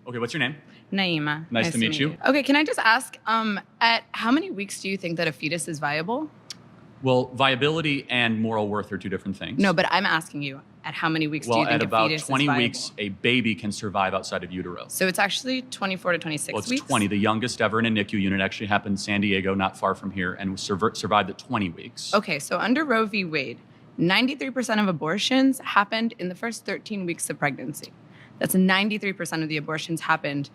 Okay, what's your name? Naima. Nice to meet you. Okay, can I just ask, at how many weeks do you think that a fetus is viable? Well, viability and moral worth are two different things. No, but I'm asking you, at how many weeks do you think a fetus is viable? Well, at about 20 weeks, a baby can survive outside of utero. So it's actually 24 to 26 weeks? weeks? 20. The youngest ever in a NICU unit actually happened in San Diego, not far from here, and survived at 20 weeks. Okay, so under Roe v. Wade, 93% of abortions happened in the first 13 weeks of pregnancy. That's 93% of the abortions happened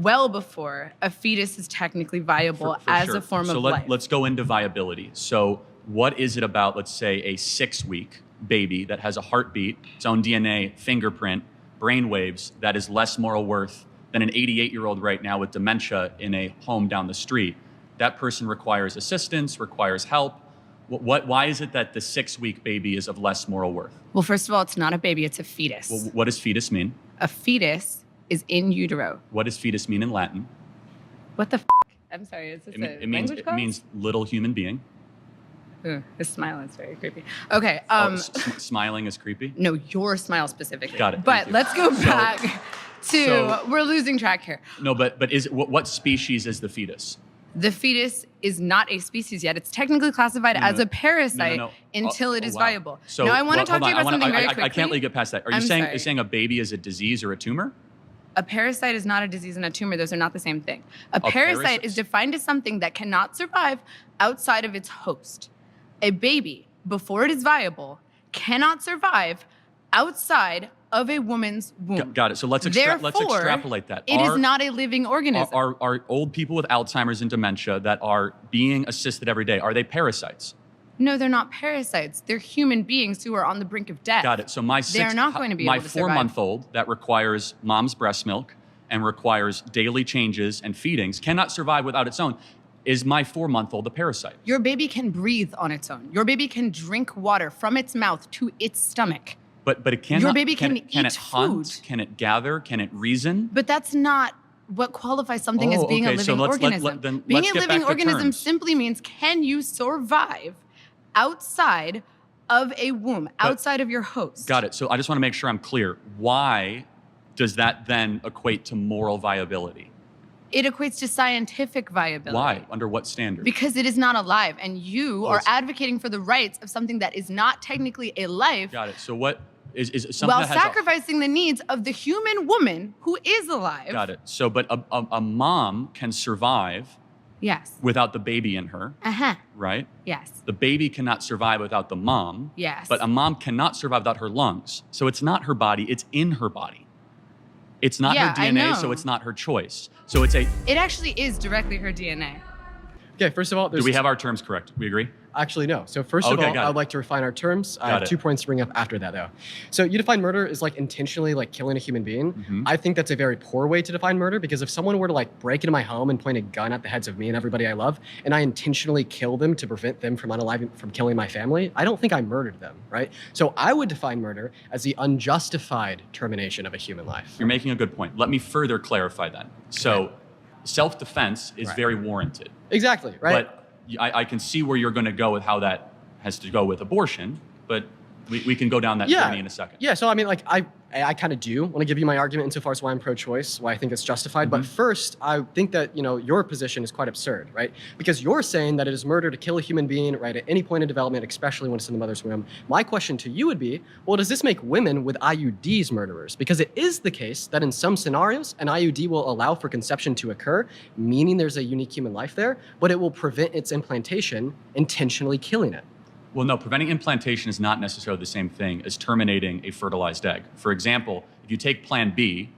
well before a fetus is technically viable as sure. a form so of life. Let's go into viability. So what is it about, let's say, a 6-week baby that has a heartbeat, its own DNA, fingerprint, brain waves, that is less moral worth than an 88-year-old right now with dementia in a home down the street? That person requires assistance, requires help. Why is it that the 6-week baby is of less moral worth? Well, first of all, it's not a baby, it's a fetus. Well, what does fetus mean? A fetus is in utero. What does fetus mean in Latin? What the f***? I'm sorry, is this It means little human being. Ooh, his smile is very creepy. Okay. Smiling is creepy? No, your smile specifically. Got it. But let's go back we're losing track here. No, but what species is the fetus? The fetus is not a species yet. It's technically classified as a parasite until it is viable. So, now, I want to talk to you about something very quickly. I can't let you get past that. Are you saying a baby is a disease or a tumor? A parasite is not a disease and a tumor. Those are not the same thing. A parasite is defined as something that cannot survive outside of its host. A baby, before it is viable, cannot survive outside of a woman's womb. Got it. So let's extrapolate that. It is not a living organism. Are old people with Alzheimer's and dementia that are being assisted every day, are they parasites? No, they're not parasites. They're human beings who are on the brink of death. Got it. So they're not going to be able to survive. My 4-month-old that requires mom's breast milk and requires daily changes and feedings cannot survive without its own. Is my 4-month-old a parasite? Your baby can breathe on its own. Your baby can drink water from its mouth to its stomach. But it cannot. Your baby can it hunt? food. Can it gather? Can it reason? But that's not what qualifies something as being a living organism. Being a living organism simply means, can you survive outside of a womb, outside of your host? Got it. So I just want to make sure I'm clear. Why does that then equate to moral viability? It equates to scientific viability. Why? Under what standard? Because it is not alive, and you are advocating for the rights of something that is not technically a life. Got it. So what is something while that has sacrificing the needs of the human woman who is alive. Got it. So, but a mom can survive. Yes. Without the baby in her. Uh-huh. Right? Yes. The baby cannot survive without the mom. Yes. But a mom cannot survive without her lungs. So it's not her body, it's in her body. It's not her DNA, so it's not her choice. So It actually is directly her DNA. Okay, first of all, do we have our terms correct? We agree? Actually, no. So first of all, I would like to refine our terms. I have 2 points to bring up after that, though. So you define murder as intentionally killing a human being. Mm-hmm. I think that's a very poor way to define murder, because if someone were to break into my home and point a gun at the heads of me and everybody I love, and I intentionally kill them to prevent them from killing my family, I don't think I murdered them, right? So I would define murder as the unjustified termination of a human life. You're making a good point. Let me further clarify that. So self-defense is very warranted. Exactly, right? But I can see where you're going to go with how that has to go with abortion, but we can go down that journey in a second. Yeah, so I mean, I kind of do want to give you my argument insofar as why I'm pro-choice, why I think it's justified. Mm-hmm. But first, I think that your position is quite absurd, right? Because you're saying that it is murder to kill a human being, right, at any point in development, especially when it's in the mother's womb. My question to you would be, well, does this make women with IUDs murderers? Because it is the case that in some scenarios, an IUD will allow for conception to occur, meaning there's a unique human life there, but it will prevent its implantation, intentionally killing it. Well, no, preventing implantation is not necessarily the same thing as terminating a fertilized egg. For example, if you take Plan B,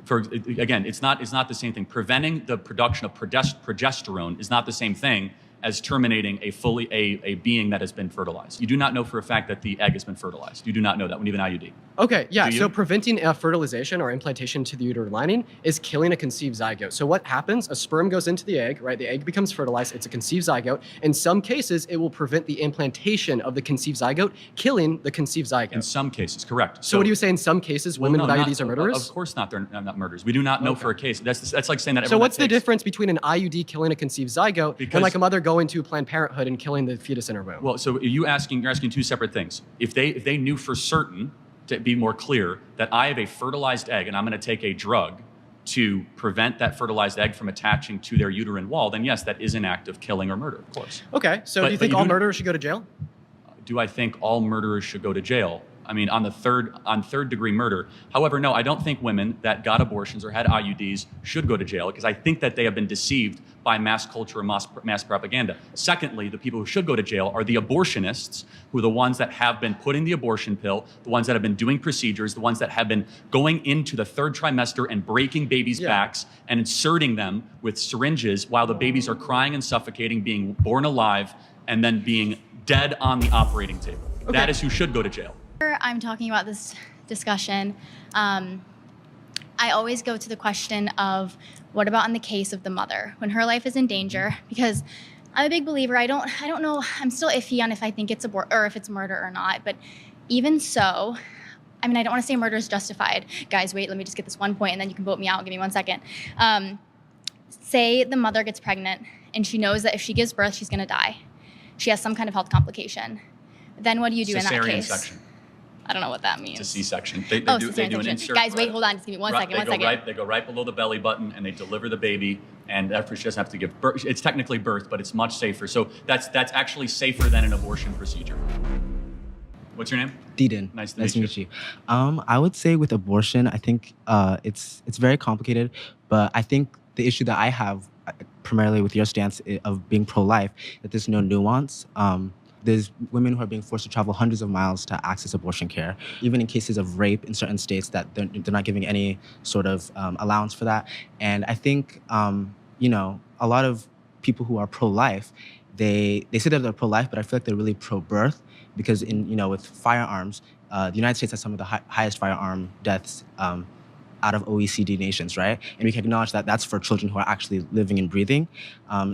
again, it's not the same thing. Preventing the production of progesterone is not the same thing as terminating a being that has been fertilized. You do not know for a fact that the egg has been fertilized. You do not know that when you have an IUD. Okay, yeah, so preventing fertilization or implantation to the uterine lining is killing a conceived zygote. So what happens? A sperm goes into the egg, right? The egg becomes fertilized. It's a conceived zygote. In some cases, it will prevent the implantation of the conceived zygote, killing the conceived zygote. In some cases, correct. So what do you say in some cases, women with IUDs are murderers? Of course not, they're not murderers. We do not know for a case. That's like saying that So what's the difference between an IUD killing a conceived zygote and a mother going to Planned Parenthood and killing the fetus in her womb? Well, so you're asking two separate things. If they knew for certain, to be more clear, that I have a fertilized egg and I'm going to take a drug to prevent that fertilized egg from attaching to their uterine wall, then yes, that is an act of killing or murder, of course. Okay, so But- do you but think you all do- murderers should go to jail? Do I think all murderers should go to jail? I mean, on third degree murder. However, no, I don't think women that got abortions or had IUDs should go to jail, because I think that they have been deceived by mass culture and mass propaganda. Secondly, the people who should go to jail are the abortionists, who are the ones that have been putting the abortion pill, the ones that have been doing procedures, the ones that have been going into the third trimester and breaking babies' backs and inserting them with syringes while the babies are crying and suffocating, being born alive, and then being dead on the operating table. Okay. That is who should go to jail. I'm talking about this discussion, I always go to the question of what about in the case of the mother when her life is in danger? Because I'm a big believer. I don't know. I'm still iffy on if I think it's or if it's murder or not. But even so, I mean, I don't want to say murder is justified. Guys, wait. Let me just get this one point, and then you can vote me out. Give me 1 second. Say the mother gets pregnant, and she knows that if she gives birth, she's going to die. She has some kind of health complication. Then what do you do in that Cesarean case? section. I don't know what that means. It's a C-section. They cesarean do an section. insert. Guys, wait, hold on. Just give me one second. They go right below the belly button, and they deliver the baby. And after she doesn't have to give birth, it's technically birth, but it's much safer. So that's actually safer than an abortion procedure. What's your name? Deedon. Nice to meet you. I would say with abortion, I think it's very complicated, but I think the issue that I have primarily with your stance of being pro-life, that there's no nuance. There's women who are being forced to travel hundreds of miles to access abortion care, even in cases of rape in certain states that they're not giving any sort of allowance for that. And I think, a lot of people who are pro-life, they say that they're pro-life, but I feel like they're really pro-birth because with firearms, the United States has some of the highest firearm deaths out of OECD nations, right? And we can acknowledge that that's for children who are actually living and breathing.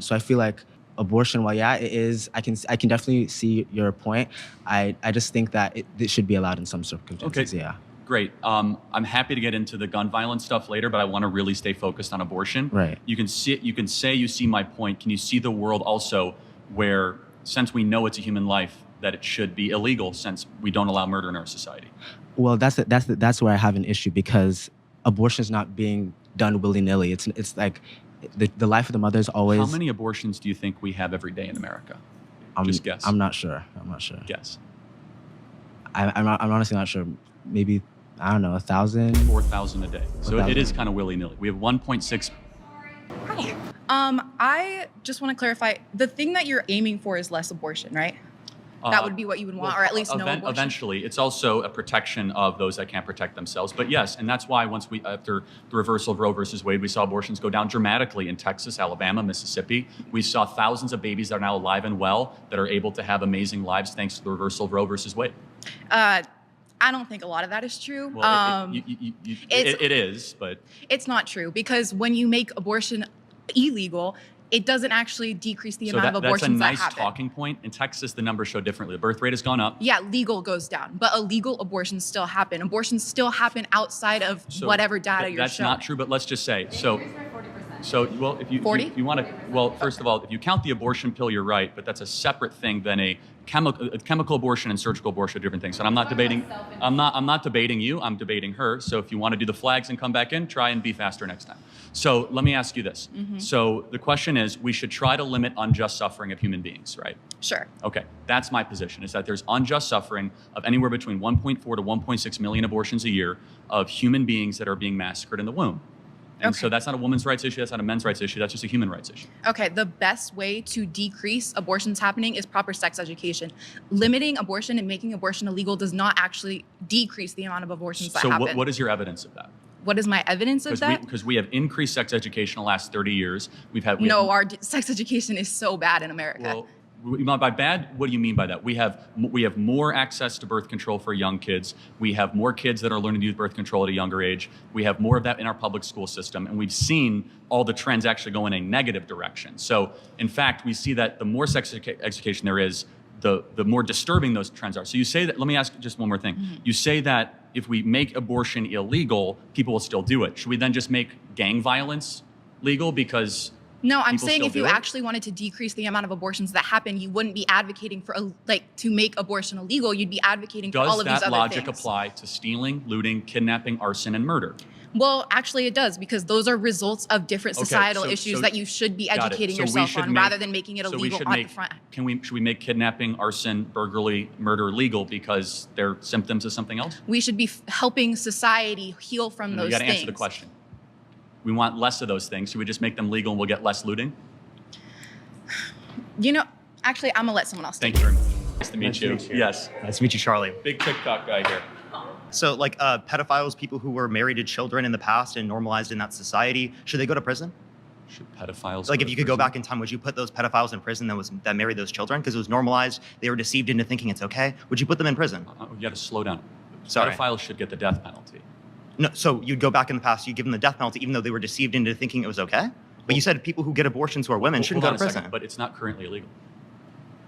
So I feel like abortion, while it is, I can definitely see your point. I just think that it should be allowed in some circumstances. Okay. Yeah. Great. I'm happy to get into the gun violence stuff later, but I want to really stay focused on abortion. Right. You can say you see my point. Can you see the world also where, since we know it's a human life, that it should be illegal since we don't allow murder in our society? Well, that's where I have an issue, because abortion is not being done willy-nilly. It's like the life of the mother is always. How many abortions do you think we have every day in America? Just guess. I'm not sure. Guess. I'm honestly not sure. Maybe, I don't know, 1,000? 4,000 a day. So 4,000. it is kind of willy-nilly. We have 1.6. Hi. I just want to clarify, the thing that you're aiming for is less abortion, right? That would be what you would want, or at least no abortion. Eventually, it's also a protection of those that can't protect themselves. But yes, and that's why after the reversal of Roe versus Wade, we saw abortions go down dramatically in Texas, Alabama, Mississippi. We saw thousands of babies that are now alive and well that are able to have amazing lives thanks to the reversal of Roe versus Wade. I don't think a lot of that is true. Well, it is, but it's not true, because when you make abortion illegal, it doesn't actually decrease the amount of abortions that happen. That's a nice talking point. In Texas, the numbers show differently. The birth rate has gone up. Yeah, legal goes down, but illegal abortions still happen. Abortions still happen outside of whatever data you're showing. That's not true, but let's just say, well, if you 40? if you want to, well, first of all, if you count the abortion pill, you're right, but that's a separate thing than a chemical abortion and surgical abortion are different things. And I'm not debating you, I'm debating her. So if you want to do the flags and come back in, try and be faster next time. So let me ask you this. Mm-hmm. So the question is, we should try to limit unjust suffering of human beings, right? Sure. Okay, that's my position, is that there's unjust suffering of anywhere between 1.4 to 1.6 million abortions a year of human beings that are being massacred in the womb. And so that's not a woman's rights issue, that's not a men's rights issue, that's just a human rights issue. Okay, the best way to decrease abortions happening is proper sex education. Limiting abortion and making abortion illegal does not actually decrease the amount of abortions that happen. So what is your evidence of that? What is my evidence of that? Because we have increased sex education in the last 30 years. Our sex education is so bad in America. Well, by bad, what do you mean by that? We have more access to birth control for young kids. We have more kids that are learning to use birth control at a younger age. We have more of that in our public school system. And we've seen all the trends actually go in a negative direction. So, in fact, we see that the more sex education there is, the more disturbing those trends are. So you say that, let me ask just one more thing. Mm-hmm. You say that if we make abortion illegal, people will still do it. Should we then just make gang violence legal because... No, I'm saying if you actually wanted to decrease the amount of abortions that happen, you wouldn't be advocating for to make abortion illegal. You'd be advocating for all of these other things. Does that logic apply to stealing, looting, kidnapping, arson, and murder? Well, actually, it does, because those are results of different societal issues that you should be educating yourself on, rather than making it illegal on the front. Should we make kidnapping, arson, burglary, murder legal because they're symptoms of something else? We should be helping society heal from those things. You got to answer the question. We want less of those things. Should we just make them legal and we'll get less looting? Actually, I'm gonna let someone else. Thank you very much. Nice to meet you. Yes. Nice to meet you, Charlie. Big TikTok guy here. So, pedophiles, people who were married to children in the past and normalized in that society, should they go to prison? Should pedophiles? If you could go back in time, would you put those pedophiles in prison that married those children because it was normalized? They were deceived into thinking it's okay. Would you put them in prison? You got to slow down. Sorry. Pedophiles should get the death penalty. No, so you'd go back in the past, you'd give them the death penalty, even though they were deceived into thinking it was okay. But you said people who get abortions who are women shouldn't go to prison. But it's not currently illegal.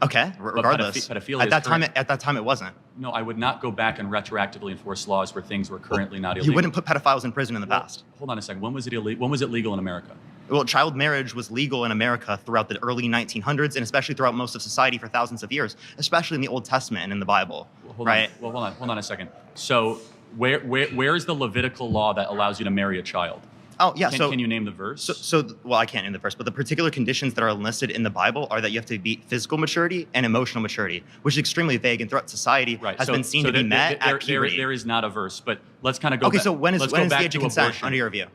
Okay, regardless. Pedophilia at that time, it wasn't. No, I would not go back and retroactively enforce laws where things were currently not illegal. You wouldn't put pedophiles in prison in the past. Hold on a second. When was it illegal? When was it legal in America? Well, child marriage was legal in America throughout the early 1900s, and especially throughout most of society for thousands of years, especially in the Old Testament and in the Bible. Hold on a second. So where is the Levitical law that allows you to marry a child? Oh, yeah. Can you name the verse? Well, I can't name the verse, but the particular conditions that are listed in the Bible are that you have to be physical maturity and emotional maturity, which is extremely vague and throughout society has been seen to be met at puberty. There is not a verse, but let's kind of go back. Okay, so when is the age of consent under your view?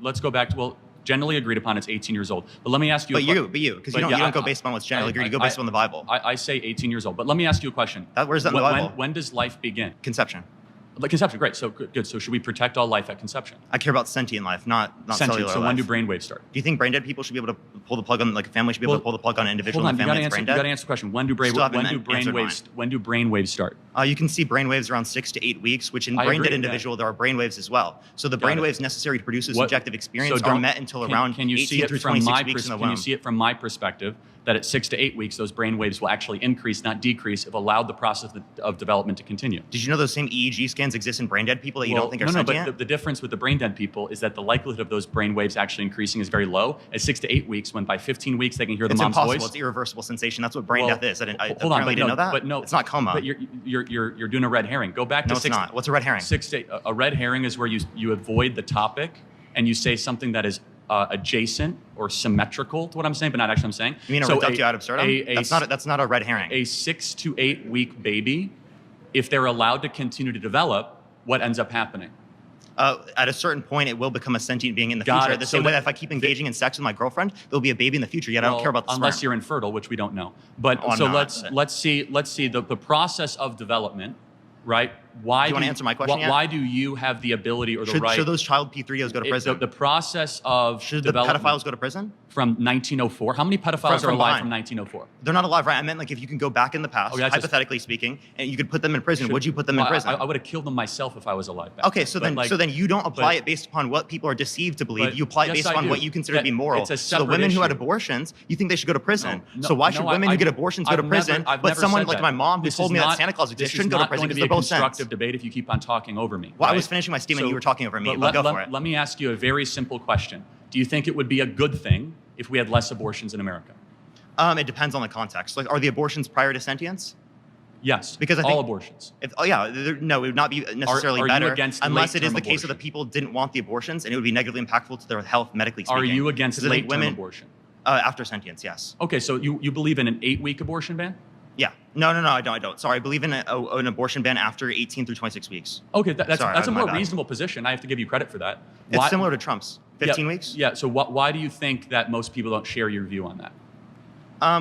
Let's go back to, generally agreed upon it's 18 years old. But let me ask you because you don't go based on what's generally agreed, you go based on the Bible. I say 18 years old, but let me ask you a question. Where's that in the Bible? When does life begin? Conception. Conception, great. So good. So should we protect all life at conception? I care about sentient life, not cellular life. So when do brainwaves start? Do you think brain dead people should be able to pull the plug on, a family should be able to pull the plug on an individual in the family that's brain dead? You got to answer the question. When do brainwaves start? You can see brainwaves around 6 to 8 weeks, which in brain dead individual there are brainwaves as well. So the brainwaves necessary to produce a subjective experience are met until around 18 through 26 weeks in the womb. Can you see it from my perspective that at 6 to 8 weeks those brainwaves will actually increase, not decrease, if allowed the process of development to continue? Did you know those same EEG scans exist in brain dead people that you don't think are sentient? No, but the difference with the brain dead people is that the likelihood of those brain waves actually increasing is very low at 6 to 8 weeks, when by 15 weeks they can hear the mom's voice. It's impossible. It's irreversible sensation. That's what brain death is. Hold on, apparently didn't know that. But no, it's not coma. But you're doing a red herring. Go back to it's not. What's a red herring? A red herring is where you avoid the topic and you say something that is adjacent or symmetrical to what I'm saying, but not actually I'm saying. You mean a reductio ad absurdum? That's not a red herring. A 6 to 8 week baby, if they're allowed to continue to develop, what ends up happening? At a certain point, it will become a sentient being in the future. The same way that if I keep engaging in sex with my girlfriend, there'll be a baby in the future. Yet I don't care about the sperm. Unless you're infertile, which we don't know. But let's see the process of development, right? Why do you want to answer my question yet? Why do you have the ability or the right? Should those child P3Os go to prison? The process of should the pedophiles go to prison? From 1904. How many pedophiles are alive from 1904? They're not alive, right? I meant if you can go back in the past, hypothetically speaking, and you could put them in prison, would you put them in prison? I would have killed them myself if I was alive back then. So then you don't apply it based upon what people are deceived to believe. You apply it based upon what you consider to be moral. So the women who had abortions, you think they should go to prison. So why should women who get abortions go to prison, but someone like my mom who told me that Santa Claus exists shouldn't go to prison because they're both sent? This is not going to be a constructive debate if you keep on talking over me. Well, I was finishing my statement, you were talking over me, but go for it. Let me ask you a very simple question. Do you think it would be a good thing if we had less abortions in America? It depends on the context. Are the abortions prior to sentience? Yes, because I think all abortions. No, it would not be necessarily better unless it is the case that the abortion? people didn't want the abortions and it would be negatively impactful to their health, medically speaking. Are you against late-term abortion? After sentience, yes. Okay, so you believe in an 8-week abortion ban? Yeah. No, I don't. Sorry, I believe in an abortion ban after 18 through 26 weeks. Okay, that's a more reasonable position. I have to give you credit for that. It's similar to Trump's 15 weeks. Yeah. So why do you think that most people don't share your view on that?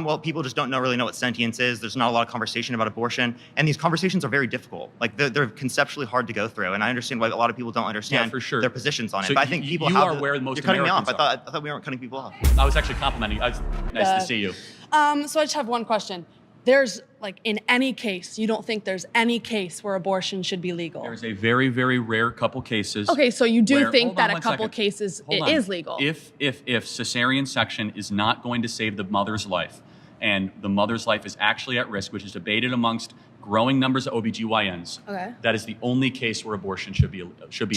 Well, people just don't really know what sentience is. There's not a lot of conversation about abortion, and these conversations are very difficult. They're conceptually hard to go through, and I understand why a lot of people don't understand their positions on it. But I think people are where most you're cutting Americans me off. I thought we weren't cutting people off. I was actually complimenting you. Nice to see you. So I just have one question. There's in any case, you don't think there's any case where abortion should be legal? There's a very, very rare couple cases. Okay, so you do think that a couple cases it is legal? If cesarean section is not going to save the mother's life, and the mother's life is actually at risk, which is debated amongst growing numbers of OBGYNs, that is the only case where abortion should be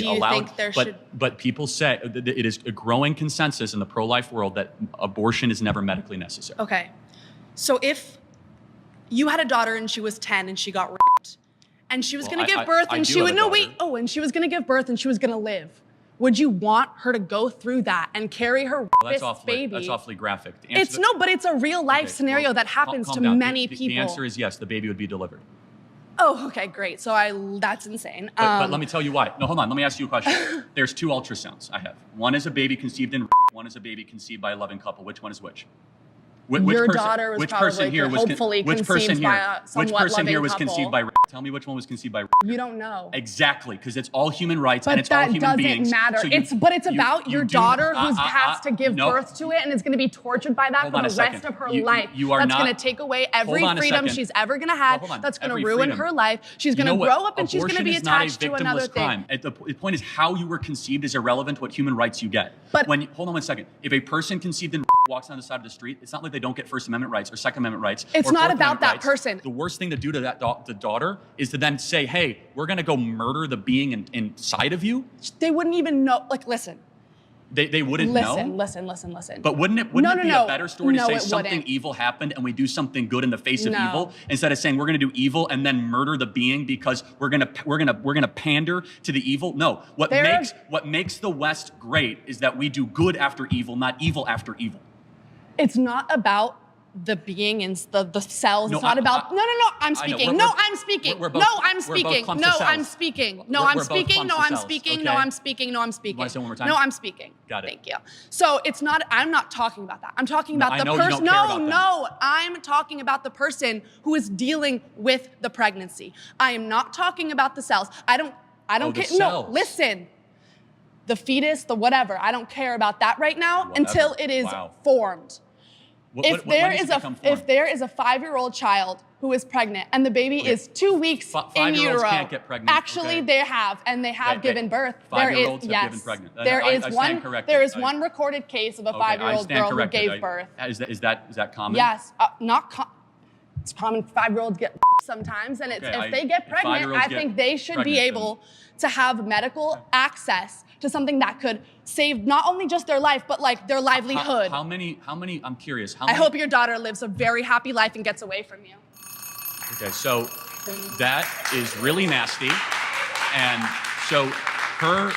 allowed. But people say it is a growing consensus in the pro-life world that abortion is never medically necessary. Okay, so if you had a daughter and she was 10 and she got raped, and she was going to give birth and she would and she was going to give birth and she was going to live, would you want her to go through that and carry her baby? That's awfully graphic. But it's a real life scenario that happens to many people. The answer is yes, the baby would be delivered. Oh, okay, great. So that's insane. But let me tell you why. No, hold on. Let me ask you a question. There's 2 ultrasounds I have. One is a baby conceived in one is a baby conceived by a loving couple. Which one is which? Your daughter was hopefully conceived by a somewhat loving couple. Which person here was conceived by Tell me which one was conceived by You don't know. Exactly, because it's all human rights and it's all human beings. But that doesn't matter. It's about your daughter who has to give birth to it and is going to be tortured by that for the rest of her life. That's going to take away every freedom she's ever going to have. That's going to ruin her life. She's going to grow up and she's going to be attached to another thing. The point is how you were conceived is irrelevant what human rights you get. But hold on one second. If a person conceived in walks down the side of the street, it's not like they don't get First Amendment rights or Second Amendment rights. It's not about that person. The worst thing to do to the daughter is to then say, hey, we're going to go murder the being inside of you. They wouldn't even know. Like, listen. They wouldn't know? Listen. But wouldn't it be a better story to say something evil happened and we do something good in the face of evil instead of saying we're going to do evil and then murder the being because we're going to pander to the evil? No. What makes the West great is that we do good after evil, not evil after evil. It's not about the being in the cells. No, it's not about. No. I'm speaking. No, I'm speaking. No, I'm speaking. No, I'm speaking. No, I'm speaking. No, I'm speaking. No, I'm speaking. No, I'm speaking. Want to say one more time? No, I'm speaking. Got it. Thank you. So it's not. I'm not talking about that. I'm talking about the person. No, I'm talking about the person who is dealing with the pregnancy. I am not talking about the cells. I don't care. No, listen. The fetus, the whatever. I don't care about that right now until it is formed. If there is a 5-year-old child who is pregnant and the baby is 2 weeks in utero, can't get pregnant. Actually they have, and they have given birth. 5-year-olds have given pregnant. There is one recorded case of a 5-year-old girl who gave birth. Is that common? Yes, it's common. 5-year-olds get sometimes, and if they get pregnant, I think they should be able to have medical access to something that could save not only just their life, but like their livelihood. How many, I'm curious. I hope your daughter lives a very happy life and gets away from you. Okay, so that is really nasty. And so her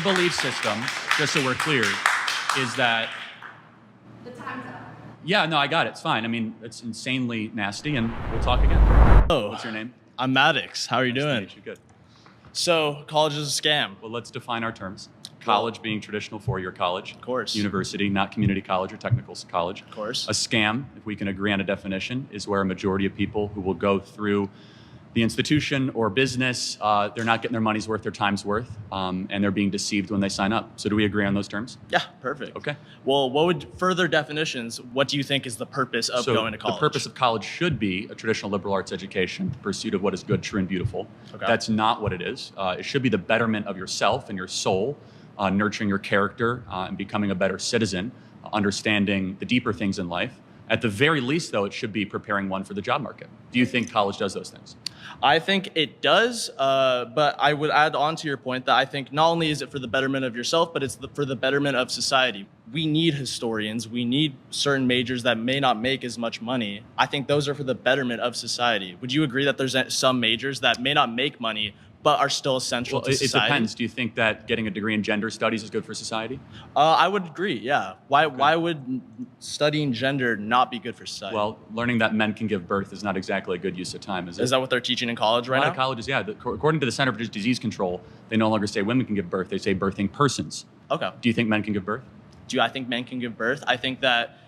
belief system, just so we're clear, is that... The time's up. Yeah, no, I got it. It's fine. I mean, it's insanely nasty, and we'll talk again. Oh, what's your name? I'm Maddox. How are you doing? Nice to meet you. Good. So, college is a scam. Well, let's define our terms. College being traditional four-year college. Of course. University, not community college or technical college. Of course. A scam, if we can agree on a definition, is where a majority of people who will go through the institution or business, they're not getting their money's worth, their time's worth, and they're being deceived when they sign up. So do we agree on those terms? Yeah, perfect. Okay. Well, further definitions, what do you think is the purpose of going to college? The purpose of college should be a traditional liberal arts education, the pursuit of what is good, true, and beautiful. Okay. That's not what it is. It should be the betterment of yourself and your soul, nurturing your character and becoming a better citizen, understanding the deeper things in life. At the very least, though, it should be preparing one for the job market. Do you think college does those things? I think it does, but I would add on to your point that I think not only is it for the betterment of yourself, but it's for the betterment of society. We need historians. We need certain majors that may not make as much money. I think those are for the betterment of society. Would you agree that there's some majors that may not make money, but are still essential to society? It depends. Do you think that getting a degree in gender studies is good for society? I would agree, yeah. Why would studying gender not be good for society? Well, learning that men can give birth is not exactly a good use of time, is it? Is that what they're teaching in college right now? A lot of colleges, yeah. According to the Center for Disease Control, they no longer say women can give birth, they say birthing persons. Okay. Do you think men can give birth? Do I think men can give birth? I think that...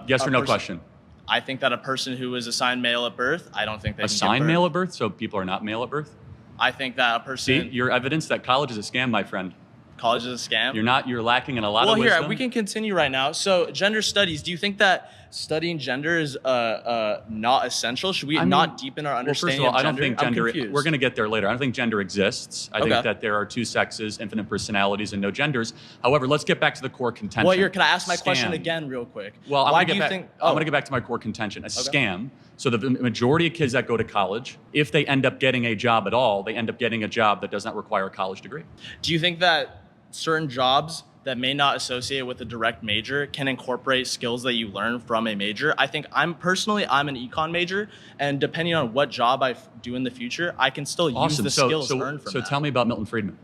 yes or no question? I think that a person who is assigned male at birth, I don't think they can give birth. Assigned male at birth? So people are not male at birth? I think that a person... See, you're evidence that college is a scam, my friend. College is a scam? You're lacking in a lot of wisdom. Well, here, we can continue right now. So, gender studies, do you think that studying gender is not essential? Should we not deepen our understanding of gender? I don't think gender... We're going to get there later. I don't think gender exists. I think that there are two sexes, infinite personalities, and no genders. However, let's get back to the core contention. Well, here, can I ask my question again real quick? Well, I'm going to get back to my core contention. A scam. So the majority of kids that go to college, if they end up getting a job at all, they end up getting a job that does not require a college degree. Do you think that certain jobs that may not associate with a direct major can incorporate skills that you learn from a major? I think I'm an econ major, and depending on what job I do in the future, I can still use the skills learned from that. So tell me about Milton Friedman.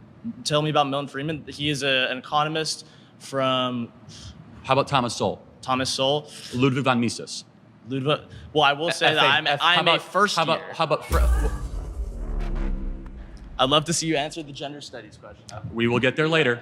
Tell me about Milton Friedman. He is an economist from... How about Thomas Sowell? Thomas Sowell. Ludwig von Mises. Ludwig. Well, I will say that I'm a first year. How about I'd love to see you answer the gender studies question. We will get there later.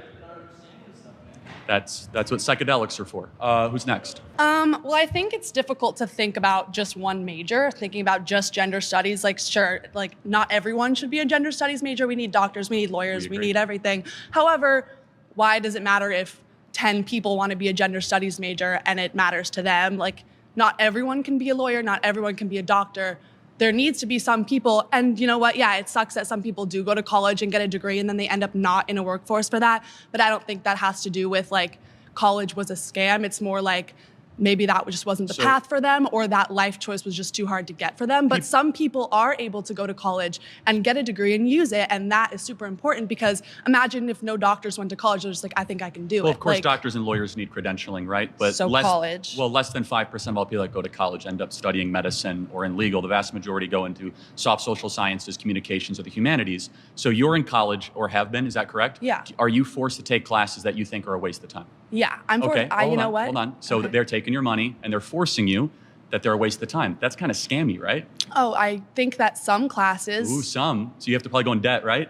That's what psychedelics are for. Who's next? Well, I think it's difficult to think about just one major, thinking about just gender studies. Like, sure, like not everyone should be a gender studies major. We need doctors, we need lawyers, we need everything. However, why does it matter if 10 people want to be a gender studies major and it matters to them? Like, not everyone can be a lawyer, not everyone can be a doctor. There needs to be some people, and you know what? Yeah, it sucks that some people do go to college and get a degree and then they end up not in a workforce for that. But I don't think that has to do with like college was a scam. It's more like maybe that just wasn't the path for them, or that life choice was just too hard to get for them. But some people are able to go to college and get a degree and use it, and that is super important, because imagine if no doctors went to college, they're just like, I think I can do it. Well, of course, doctors and lawyers need credentialing, right? But college. Well, less than 5% of all people that go to college end up studying medicine or in legal. The vast majority go into soft social sciences, communications, or the humanities. So you're in college, or have been, is that correct? Yeah. Are you forced to take classes that you think are a waste of time? Yeah, I'm okay. You know what? Hold on. So they're taking your money and they're forcing you that they're a waste of time. That's kind of scammy, right? Oh, I think that some classes. Ooh, some. So you have to probably go in debt, right?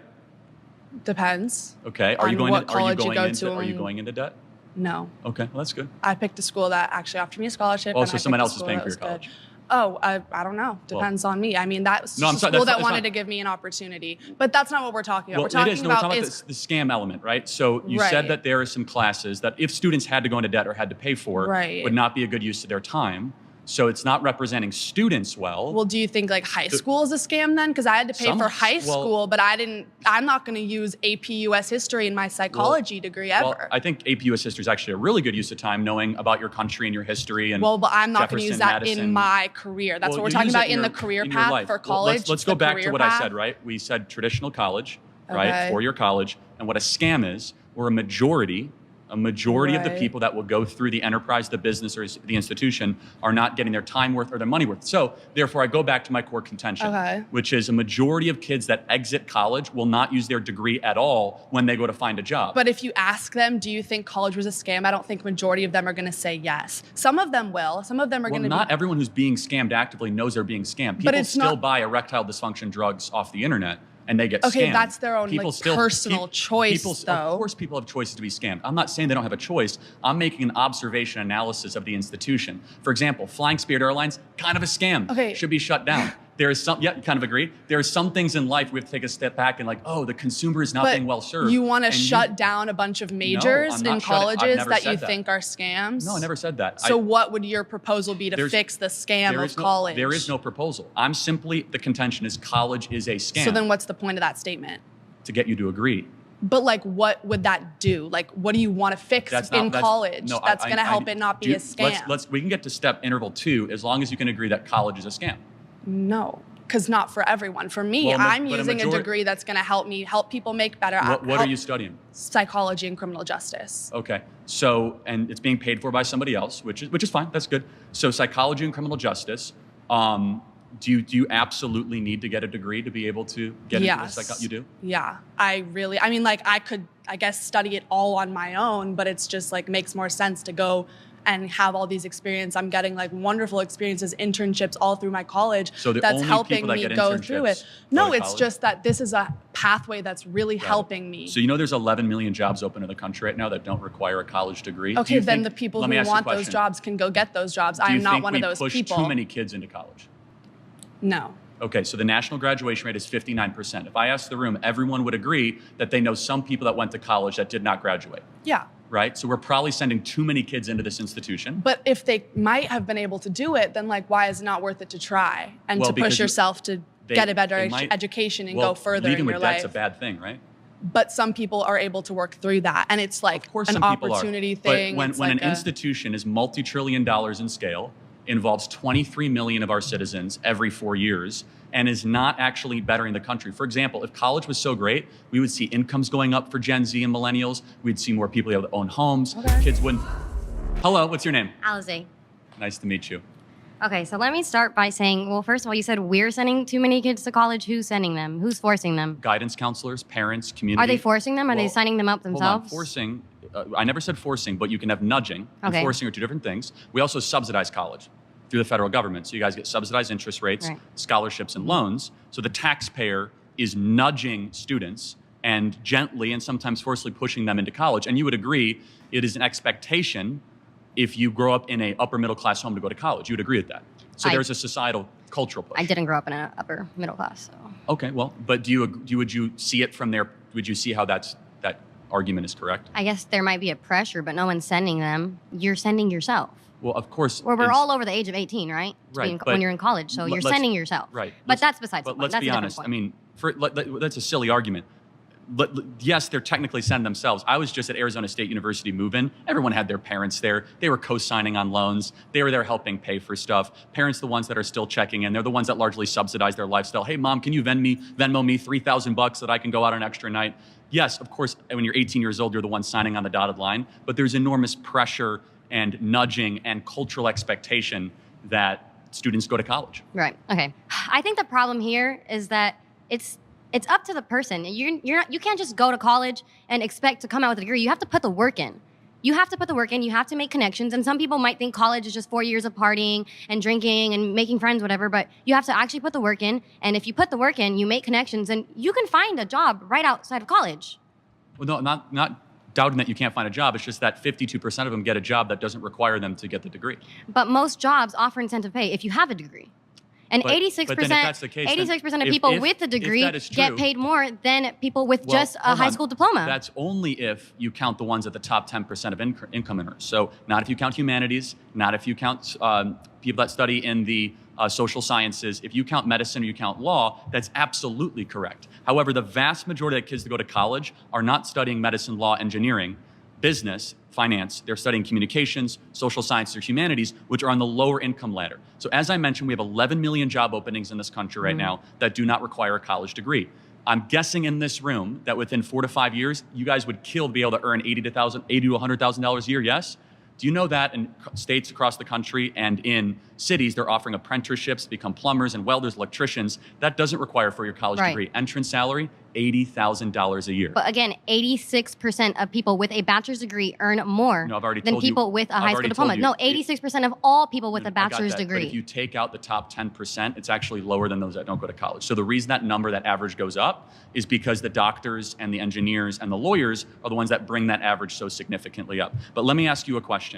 Depends. Okay. Are you going into debt? No. Okay. Well, that's good. I picked a school that actually offered me a scholarship. Oh, so someone else is paying for your college. Good. Oh, I don't know. Depends on me. I mean, that's a school that wanted to give me an opportunity. But that's not what we're talking about. Well, we're talking about the scam element, right? So you said that there are some classes that if students had to go into debt or had to pay for, would not be a good use of their time. So it's not representing students well. Well, do you think like high school is a scam then? Because I had to pay for high school, but I'm not going to use AP US history in my psychology degree ever. Well, I think AP US history is actually a really good use of time, knowing about your country and your history. And but I'm not going to use that Madison. In my career. That's what we're talking about in the career path for college. Let's go back to what I said, right? We said traditional college, right? 4-year college. And what a scam is, we're a majority of the people that will go through the enterprise, the business, or the institution are not getting their time worth or their money worth. So therefore, I go back to my core contention, which is a majority of kids that exit college will not use their degree at all when they go to find a job. But if you ask them, do you think college was a scam? I don't think majority of them are going to say yes. Some of them will. Some of them are going to be. Not everyone who's being scammed actively knows they're being scammed. People still buy erectile dysfunction drugs off the internet. And they get scammed. Okay, that's their own personal choice, though. Of course, people have choices to be scammed. I'm not saying they don't have a choice. I'm making an observation analysis of the institution. For example, flying Spirit Airlines, kind of a scam. Okay. Should be shut down. There is some, kind of agree. There are some things in life we have to take a step back and the consumer is not being well served. You want to shut down a bunch of majors in colleges that you think are scams? No, I never said that. So what would your proposal be to fix the scam of college? There is no proposal. The contention is college is a scam. So then what's the point of that statement? To get you to agree. But what would that do? What do you want to fix in college that's going to help it not be a scam? We can get to step interval 2 as long as you can agree that college is a scam. No, because not for everyone. For me, I'm using a degree that's going to help people make better. What are you studying? Psychology and criminal justice. Okay, so and it's being paid for by somebody else, which is fine. That's good. So psychology and criminal justice. Do you absolutely need to get a degree to be able to get into this? You do? Yeah, I could, I guess, study it all on my own, but it's just makes more sense to go and have all these experience. I'm getting wonderful experiences, internships all through my college. So that's helping me go through it. No, it's just that this is a pathway that's really helping me. So there's 11 million jobs open in the country right now that don't require a college degree. Okay, then the people who want those jobs can go get those jobs. I'm not one of those people. Do you think we push too many kids into college? No. Okay, so the national graduation rate is 59%. If I ask the room, everyone would agree that they know some people that went to college that did not graduate. Yeah. Right? So we're probably sending too many kids into this institution. But if they might have been able to do it, then why is it not worth it to try and to push yourself to get a better education and go further in your life? Leaving with debt's a bad thing, right? But some people are able to work through that. And it's an opportunity thing. But when an institution is multi-trillion dollars in scale, involves 23 million of our citizens every 4 years, and is not actually bettering the country. For example, if college was so great, we would see incomes going up for Gen Z and millennials. We'd see more people able to own homes. Okay. Kids wouldn't. Hello, what's your name? Alize. Nice to meet you. Okay, so let me start by saying, well, first of all, you said we're sending too many kids to college. Who's sending them? Who's forcing them? Guidance counselors, parents, community. Are they forcing them? Are they signing them up themselves? Hold on. Forcing, I never said forcing, but you can have nudging and forcing are two different things. We also subsidize college through the federal government. So you guys get subsidized interest rates, scholarships, and loans. So the taxpayer is nudging students and gently and sometimes forcefully pushing them into college. And you would agree it is an expectation if you grow up in a upper middle class home to go to college. You would agree with that. So there's a societal cultural push. I didn't grow up in an upper middle class. So. Okay, well, but would you see it from there? Would you see how that argument is correct? I guess there might be a pressure, but no one's sending them. You're sending yourself. Well, of course. Well, we're all over the age of 18, right? Right. When you're in college, so you're sending yourself. Right. But that's besides the point. Let's be honest. I mean, that's a silly argument. Yes, they're technically sending themselves. I was just at Arizona State University move-in. Everyone had their parents there. They were co-signing on loans. They were there helping pay for stuff. Parents, the ones that are still checking in. They're the ones that largely subsidize their lifestyle. Hey, Mom, can you Venmo me $3,000 so that I can go out on an extra night? Yes, of course, when you're 18 years old, you're the one signing on the dotted line. But there's enormous pressure and nudging and cultural expectation that students go to college. Right. Okay. I think the problem here is that it's up to the person. You can't just go to college and expect to come out with a degree. You have to put the work in. You have to put the work in. You have to make connections. And some people might think college is just 4 years of partying and drinking and making friends, whatever. But you have to actually put the work in. And if you put the work in, you make connections, and you can find a job right outside of college. Well, no, not doubting that you can't find a job. It's just that 52% of them get a job that doesn't require them to get the degree. But most jobs offer incentive pay if you have a degree. And 86% of people with a degree get paid more than people with just a high school diploma. That's only if you count the ones at the top 10% of income earners. So not if you count humanities, not if you count people that study in the social sciences. If you count medicine or you count law, that's absolutely correct. However, the vast majority of kids that go to college are not studying medicine, law, engineering, business, finance. They're studying communications, social sciences, or humanities, which are on the lower income ladder. So as I mentioned, we have 11 million job openings in this country right now that do not require a college degree. I'm guessing in this room that within 4 to 5 years, you guys would kill to be able to earn $80 to $100,000 a year, yes? Do you know that in states across the country and in cities, they're offering apprenticeships to become plumbers and welders, electricians? That doesn't require for your college degree. Entrance salary, $80,000 a year. But again, 86% of people with a bachelor's degree earn more than people with a high school diploma. No, 86% of all people with a bachelor's degree. But if you take out the top 10%, it's actually lower than those that don't go to college. So the reason that number, that average goes up is because the doctors and the engineers and the lawyers are the ones that bring that average so significantly up. But let me ask you a question.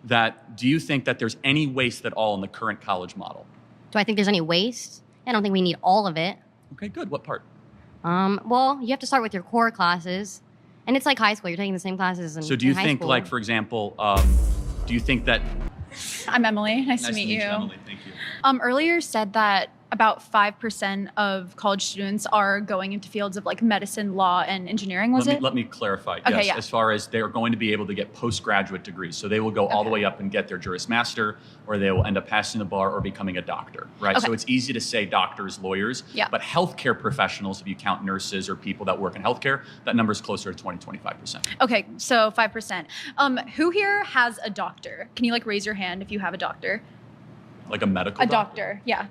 Do you think that there's any waste at all in the current college model? Do I think there's any waste? I don't think we need all of it. Okay, good. What part? Well, you have to start with your core classes. And it's like high school. You're taking the same classes in high school. So do you think, like, for example, do you think that... I'm Emily. Nice to meet you. Emily. Thank you. Earlier said that about 5% of college students are going into fields of like medicine, law, and engineering, Let me clarify. Okay, yes, as far as they are going to be able to get postgraduate degrees. So they will go all the way up and get their Juris Master, or they will end up passing the bar or becoming a doctor, right? Okay. So it's easy to say doctors, lawyers, but healthcare professionals, if you count nurses or people that work in healthcare, that number is closer to 20-25%. Okay, so 5%. Who here has a doctor? Can you like raise your hand if you have a doctor? Like a medical doctor? Yeah.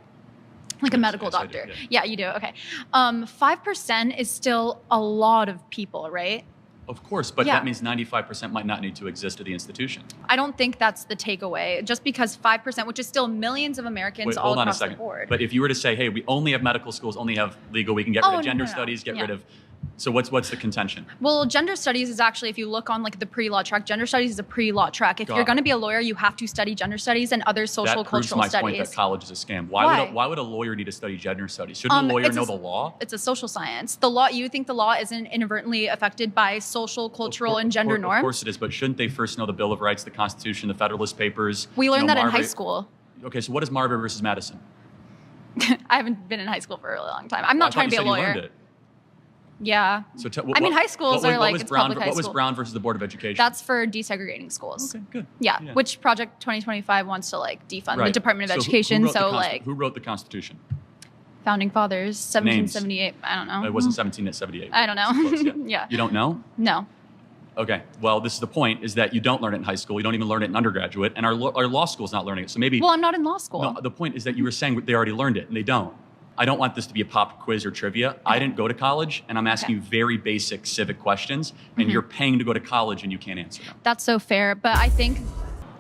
Like a medical doctor. Yeah, you do. Okay. 5% is still a lot of people, right? Of course, but that means 95% might not need to exist at the institution. I don't think that's the takeaway. Just because 5%, which is still millions of Americans all across the board. But if you were to say, hey, we only have medical schools, only have legal, we can get rid of gender studies, get rid of... So what's the contention? Well, gender studies is actually, if you look on like the pre-law track, gender studies is a pre-law track. If you're going to be a lawyer, you have to study gender studies and other social cultural studies. That proves my point that college is a scam. Why would a lawyer need to study gender studies? Shouldn't a lawyer know the law? It's a social science. The law. You think the law isn't inadvertently affected by social, cultural, and gender norms? Of course it is, but shouldn't they first know the Bill of Rights, the Constitution, the Federalist Papers? We learned that in high school. Okay, so what is Marbury versus Madison? I haven't been in high school for a really long time. I'm not trying to be a lawyer. You learned it. Yeah. So high schools are like, it's public high school. What was Brown versus the Board of Education? That's for desegregating schools. Okay, good. Yeah, which Project 2025 wants to like defund the Department of Education. Who wrote the Constitution? Founding Fathers, 1778. I don't know. It wasn't 1778. I don't know. Close, yeah. You don't know? No. Okay. Well, this is the point: is that you don't learn it in high school. You don't even learn it in undergraduate, and our law school is not learning it. So maybe. Well, I'm not in law school. No, the point is that you were saying they already learned it, and they don't. I don't want this to be a pop quiz or trivia. I didn't go to college, and I'm asking you very basic civic questions, and you're paying to go to college, and you can't answer them. That's so fair, but I think.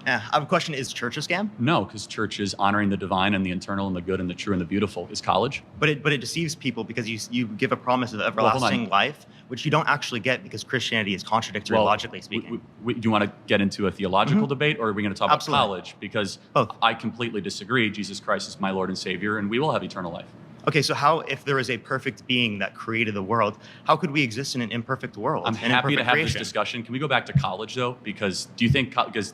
I have a question. Is church a scam? No, because church is honoring the divine and the eternal and the good and the true and the beautiful. Is college? But it deceives people because you give a promise of everlasting life, which you don't actually get because Christianity is contradictory, logically speaking. Do you want to get into a theological debate, or are we going to talk about college? Because both. I completely disagree. Jesus Christ is my Lord and Savior, and we will have eternal life. Okay, so how, if there is a perfect being that created the world, how could we exist in an imperfect world? I'm happy to have this discussion. Can we go back to college, though? Because do you think, because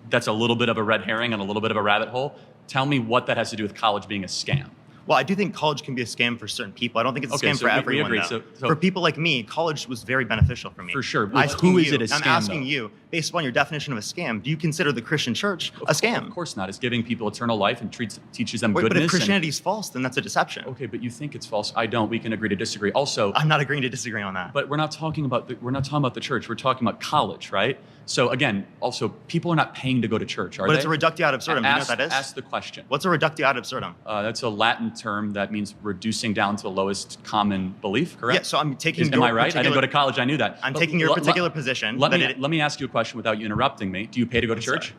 that's a little bit of a red herring and a little bit of a rabbit hole. Tell me what that has to do with college being a scam. Well, I do think college can be a scam for certain people. I don't think it's a scam for everyone. We agree. So for people like me, college was very beneficial for me. For sure. Who is it a scam? I'm asking you, based upon your definition of a scam, do you consider the Christian church a scam? Of course not. It's giving people eternal life and teaches them goodness. But if Christianity is false, then that's a deception. Okay, but you think it's false. I don't. We can agree to disagree. Also, I'm not agreeing to disagree on that. But we're not talking about the church. We're talking about college, right? So again, also, people are not paying to go to church, are they? But it's a reductio ad absurdum. Do you know what that is? Ask the question. What's a reductio ad absurdum? That's a Latin term that means reducing down to the lowest common belief, correct? Yeah, so I'm taking Am I right? I didn't go to college. I knew that. I'm taking your particular position. Let me ask you a question without you interrupting me. Do you pay to go to church?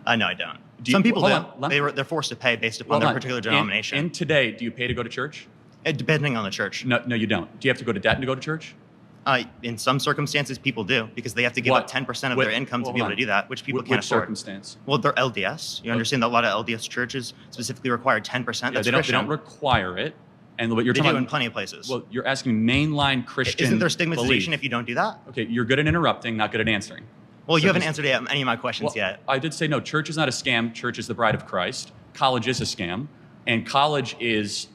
No, I don't. Some people do. They're forced to pay based upon their particular denomination. And today, do you pay to go to church? Depending on the church. No, you don't. Do you have to go to debt to go to church? In some circumstances, people do because they have to give up 10% of their income to be able to do that, which people can't afford. Circumstance? Well, they're LDS. You understand that a lot of LDS churches specifically require 10%. Yeah, they don't require it. And what you're they talking do about, in plenty of places. Well, you're asking mainline Christian. Isn't there stigmatization belief if you don't do that? Okay, you're good at interrupting, not good at answering. Well, you haven't answered any of my questions yet. I did say no. Church is not a scam. Church is the bride of Christ. College is a scam, and college is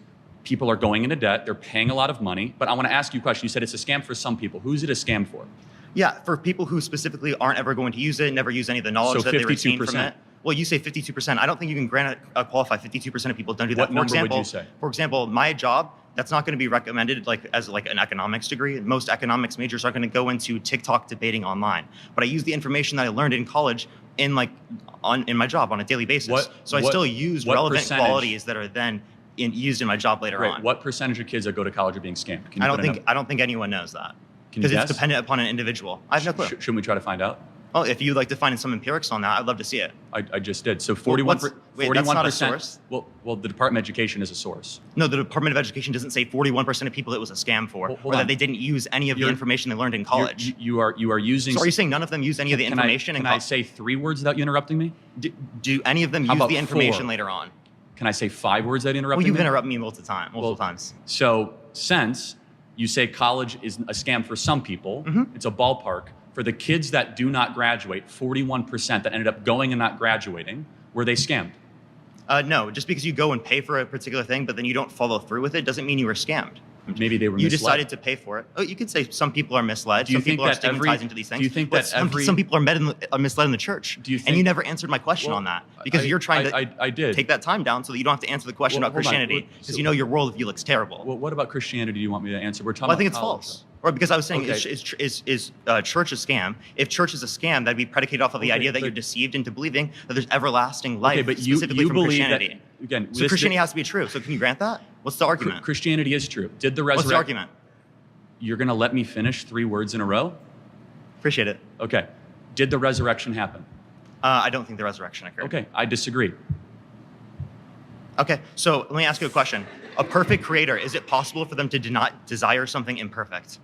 people are going into debt. They're paying a lot of money. But I want to ask you a question. You said it's a scam for some people. Who's it a scam for? Yeah, for people who specifically aren't ever going to use it, never use any of the knowledge that they retain from it. Well, you say 52%. I don't think you can qualify 52% of people don't do that. What number would you say? For example, my job, that's not going to be recommended as an economics degree. Most economics majors are going to go into TikTok debating online. But I use the information that I learned in college in my job on a daily basis. I still use relevant qualities that are then used in my job later on. What percentage of kids that go to college are being scammed? I don't think anyone knows that. Because it's dependent upon an individual. I have no clue. Shouldn't we try to find out? Oh, if you'd like to find some empirics on that, I'd love to see it. I just did. So 41%. That's not a source. Well, the Department of Education is a source. No, the Department of Education doesn't say 41% of people it was a scam for, or that they didn't use any of the information they learned in college. You are using. So are you saying none of them used any of the information? Can I say 3 words without you interrupting me? Do any of them use the information later on? Can I say 5 words without interrupting me? Well, you've me? interrupted me multiple times. So since you say college is a scam for some people, it's a ballpark. For the kids that do not graduate, 41% that ended up going and not graduating, were they scammed? No, just because you go and pay for a particular thing, but then you don't follow through with it, doesn't mean you were scammed. Maybe they were misled. You decided to pay for it. Oh, you could say some people are misled. Some people are stigmatized into these things. Do you think that some people are misled in the church? And you never answered my question on that because you're trying to take that time down so that you don't have to answer the question about Christianity because you know your worldview looks terrible. Well, what about Christianity do you want me to answer? We're talking about I think it's false. Or because I was saying, is church a scam? If church is a scam, that'd be predicated off of the idea that you're deceived into believing that there's everlasting life, specifically from Christianity. So Christianity has to be true. So can you grant that? What's the argument? Christianity is true. Did the resurrection? What's the argument? You're going to let me finish 3 words in a row? Appreciate it. Okay. Did the resurrection happen? I don't think the resurrection occurred. Okay. I disagree. Okay. So let me ask you a question. A perfect creator, is it possible for them to not desire something imperfect?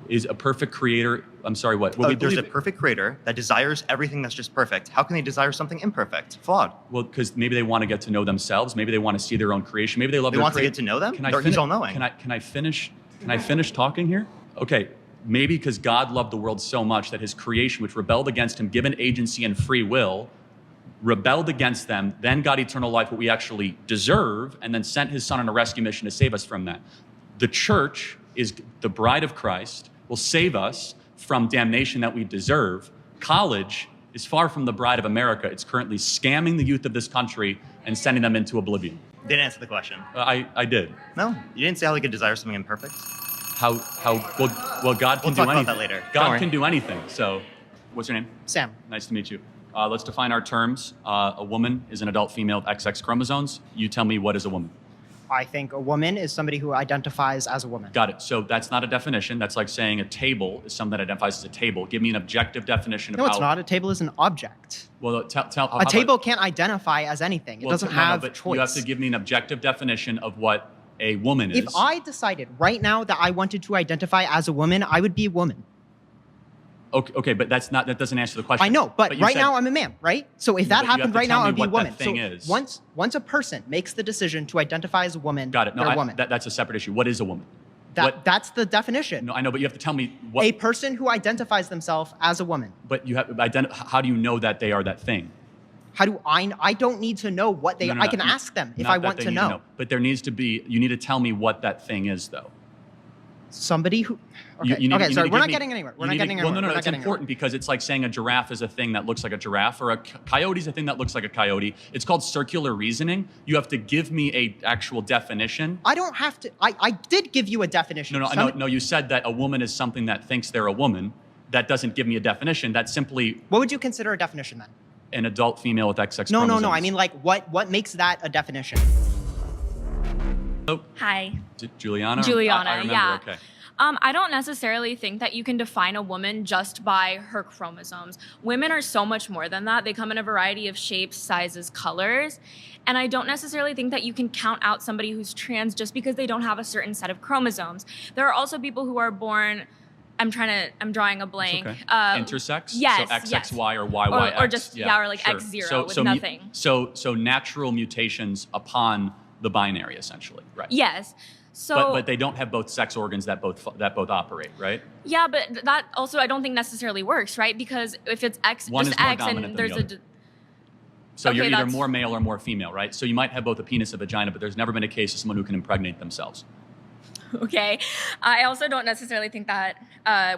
Is a perfect creator, I'm sorry, what? There's a perfect creator that desires everything that's just perfect. How can they desire something imperfect, flawed? Well, because maybe they want to get to know themselves. Maybe they want to see their own creation. Maybe they love their creation. They want to get to know them? He's all-knowing. Can I finish talking here? Okay, maybe because God loved the world so much that his creation, which rebelled against him, given agency and free will, rebelled against them, then got eternal life, what we actually deserve, and then sent his son on a rescue mission to save us from that. The church is the bride of Christ, will save us from damnation that we deserve. College is far from the bride of America. It's currently scamming the youth of this country and sending them into oblivion. Didn't answer the question. I did. No, you didn't say how they could desire something imperfect. Well, God can We'll do talk anything. about that later. God can do anything. So, what's your name? Sam. Nice to meet you. Let's define our terms. A woman is an adult female with XX chromosomes. You tell me, what is a woman? I think a woman is somebody who identifies as a woman. Got it. So that's not a definition. That's like saying a table is something that identifies as a table. Give me an objective definition of No, it's not. A table is an object. Well, tell. A table can't identify as anything. It doesn't have choice. You have to give me an objective definition of what a woman is. If I decided right now that I wanted to identify as a woman, I would be a woman. Okay, but that doesn't answer the question. I know, but right now I'm a man, right? So if that happened right now, I'd be a woman. So once a person makes the decision to identify as a woman, got it. No, they're a woman. That's a separate issue. What is a woman? That's the definition. No, I know, but you have to tell me what. A person who identifies themselves as a woman. But you have how do you know that they are that thing? How do I don't need to know what they are. I can ask them if I want to know. But there needs to be. You need to tell me what that thing is, though. Somebody who. Okay, sorry, we're not getting anywhere. We're not getting anywhere. No, it's important because it's like saying a giraffe is a thing that looks like a giraffe, or a coyote is a thing that looks like a coyote. It's called circular reasoning. You have to give me a actual definition. I don't have to. I did give you a definition. No. You said that a woman is something that thinks they're a woman. That doesn't give me a definition. That's simply. What would you consider a definition then? An adult female with XX chromosomes. No. I mean, like, what makes that a definition? Oh. Hi. Juliana? Juliana, I remember, yeah. Okay. I don't necessarily think that you can define a woman just by her chromosomes. Women are so much more than that. They come in a variety of shapes, sizes, colors. And I don't necessarily think that you can count out somebody who's trans just because they don't have a certain set of chromosomes. There are also people who are born, I'm drawing a blank. Okay. Intersex? Yes. So XXY or YYX? Or just, or like X0 with nothing. So natural mutations upon the binary, essentially, right? Yes. So, but they don't have both sex organs that both operate, right? Yeah, but that also I don't think necessarily works, right? Because if it's X, one just is more X, dominant and than there's the other. So you're either more male or more female, right? So you might have both a penis and a vagina, but there's never been a case of someone who can impregnate themselves. Okay. I also don't necessarily think that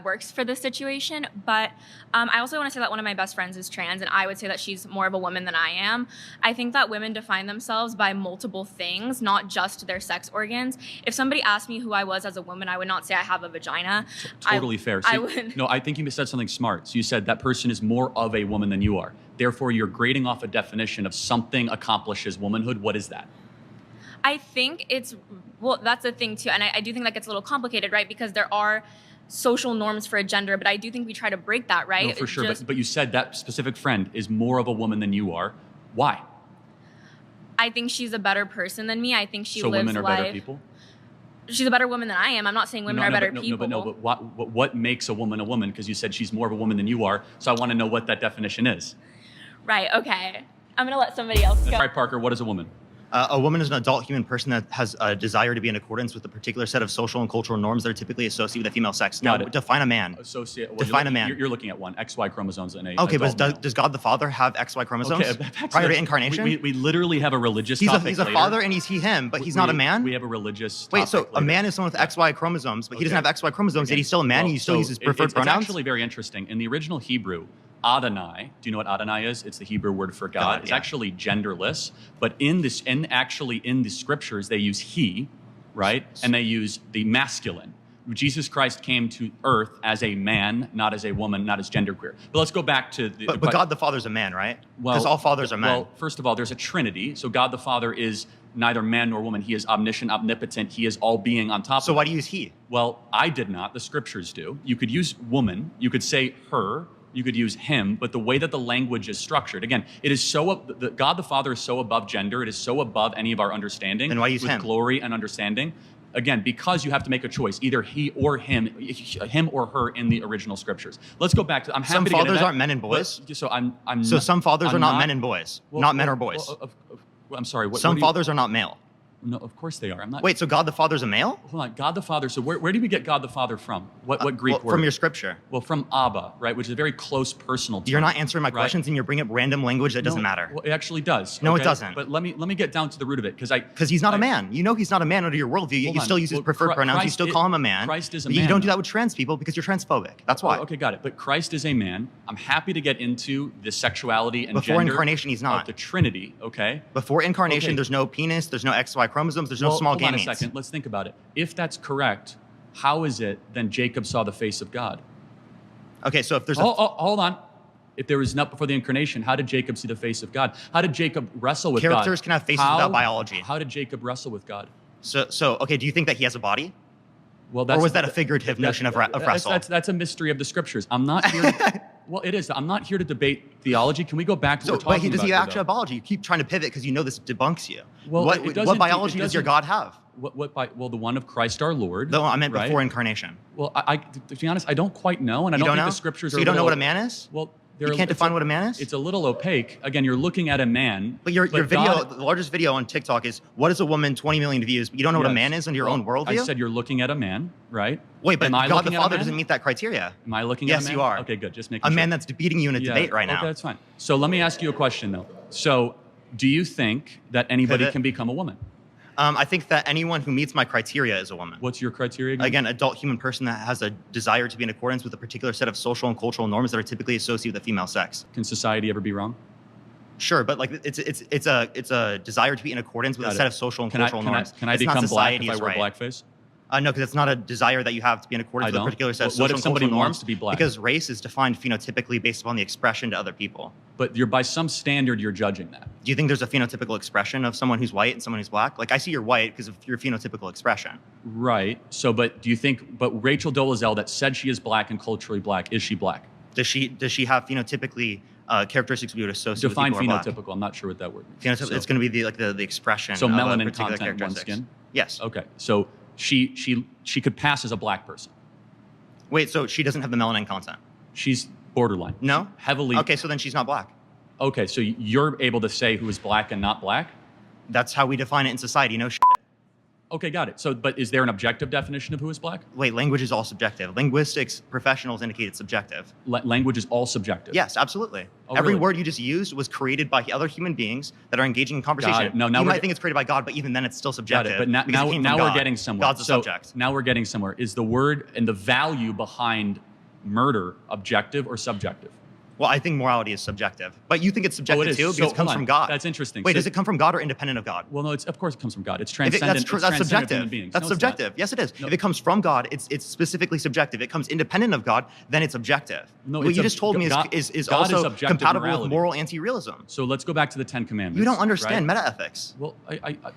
works for this situation, but I also want to say that one of my best friends is trans, and I would say that she's more of a woman than I am. I think that women define themselves by multiple things, not just their sex organs. If somebody asked me who I was as a woman, I would not say I have a vagina. Totally fair. I would. No, I think you said something smart. So you said that person is more of a woman than you are. Therefore, you're grading off a definition of something accomplishes womanhood. What is that? I think that's the thing too. And I do think that gets a little complicated, right? Because there are social norms for a gender, but I do think we try to break that, right? No, for sure. But you said that specific friend is more of a woman than you are. Why? I think she's a better person than me. I think she lives life. So women are better people? She's a better woman than I am. I'm not saying women are better people. But what makes a woman? Because you said she's more of a woman than you are. So I want to know what that definition is. Right, okay. I'm going to let somebody else go. All right, Parker, what is a woman? A woman is an adult human person that has a desire to be in accordance with a particular set of social and cultural norms that are typically associated with the female sex. Now, define a man. Define a man. You're looking at one, XY chromosomes in a Okay, but does God the Father have XY chromosomes prior to incarnation? We literally have a religious topic He's a father and he's him, but he's not a man? We have a religious topic Wait, so a man is someone with XY chromosomes, but he doesn't have XY chromosomes, yet he's still a man and he still uses preferred pronouns? It's actually very interesting. In the original Hebrew, Adonai, do you know what Adonai is? It's the Hebrew word for God. It's actually genderless, but in the scriptures, they use he, right? And they use the masculine. Jesus Christ came to earth as a man, not as a woman, not as genderqueer. But let's go back to the... But God the Father's a man, right? Because all fathers are men. Well, first of all, there's a trinity. So God the Father is neither man nor woman. He is omniscient, omnipotent. He is all being on top of it. So why do you use he? Well, I did not. The scriptures do. You could use woman. You could say her. You could use him, but the way that the language is structured, again, it is God the Father is so above gender, it is so above any of our understanding. Then why use him? Glory and understanding. Again, because you have to make a choice, either he or him or her in the original scriptures. Let's go back to. I'm happy some to get into fathers that, aren't men and boys. So some fathers are not men and boys, not men or boys. I'm sorry. Some fathers are not male. No, of course they are. I'm not. Wait, so God the Father's a male? Hold on, God the Father. So where do we get God the Father from? What Greek word? From your scripture. Well, from Abba, right, which is a very close personal term. You're not answering my questions, and you're bringing up random language that doesn't matter. Well, it actually does. No, it doesn't. But let me get down to the root of it, because he's not a man. You know he's not a man under your worldview. Yet you still use his preferred pronouns. You still call him a man. Christ is a man. man. You don't do that with trans people because you're transphobic. That's why. Okay, got it. But Christ is a man. I'm happy to get into the sexuality and before gender incarnation, he's not. Of the Trinity. Okay. Before incarnation, there's no penis. There's no XY chromosomes. There's no small gametes. Hold on a second. Let's think about it. If that's correct, how is it then Jacob saw the face of God? Okay, so if there's hold on. If there was not before the incarnation, how did Jacob see the face of God? How did Jacob wrestle with God? Characters can have faces without biology. How did Jacob wrestle with God? So okay, do you think that he has a body? Well, or was that a figurative notion of wrestle? That's a mystery of the scriptures. I'm not here. Well, it is. I'm not here to debate theology. Can we go back to what we're talking about? Does he actually have biology? You keep trying to pivot because you know this debunks you. Well, what biology does your God have? Well, the one of Christ our Lord. No, I meant before incarnation. Well, to be honest, I don't quite know, and I don't think the scriptures are. So you don't know what a man is? Well, you can't define what a man is? It's a little opaque. Again, you're looking at a man. But your video, the largest video on TikTok is, what is a woman, 20 million views, but you don't know what a man is in your own worldview? I said you're looking at a man, right? Wait, but God the Father doesn't meet that criteria. Am I looking at a man? Yes, you are. Okay, good. Just making a man that's beating you in a debate right now. Okay, that's fine. So let me ask you a question, though. So do you think that anybody can become a woman? I think that anyone who meets my criteria is a woman. What's your criteria again? Again, adult human person that has a desire to be in accordance with a particular set of social and cultural norms that are typically associated with the female sex. Can society ever be wrong? Sure, but like it's a desire to be in accordance with a set of social and cultural norms. Can I become black if I wear blackface? No, because it's not a desire that you have to be in accordance with a particular set of social and cultural norms. Wants to be black? Because race is defined phenotypically based upon the expression to other people. But by some standard, you're judging that. Do you think there's a phenotypical expression of someone who's white and someone who's black? Like, I see you're white because of your phenotypical expression. Right. So, but do you think, but Rachel Dolezal that said she is black and culturally black, is she black? Does she have phenotypically characteristics we would associate Define with people phenotypical. Black? I'm not sure what that word means. Phenotypical, it's going to be the expression. So of melanin content, one skin. Yes. Okay. So she could pass as a black person. Wait. So she doesn't have the melanin content. She's borderline. No. Heavily. Okay. So then she's not black. Okay. So you're able to say who is black and not black? That's how we define it in society. No shit. Okay, got it. So, but is there an objective definition of who is black? Wait, language is all subjective. Linguistics professionals indicate it's subjective. Language is all subjective? Yes, absolutely. Oh, Every really? word you just used was created by other human beings that are engaging in conversation. No, now you might think it's created by God, but even then it's still subjective. But now we're getting somewhere. God's a subject. Now we're getting somewhere. Is the word and the value behind murder objective or subjective? Well, I think morality is subjective. But you think it's subjective too because it comes from God. That's interesting. Wait, does it come from God or independent of God? Well, no, of course it comes from God. It's transcendent. That's subjective. That's subjective. Yes, it is. No. If it comes from God, it's specifically subjective. If it comes independent of God, then it's objective. No, what you just told me is also compatible morality. With moral anti-realism. So let's go back to the Ten Commandments. You don't understand metaethics. Well,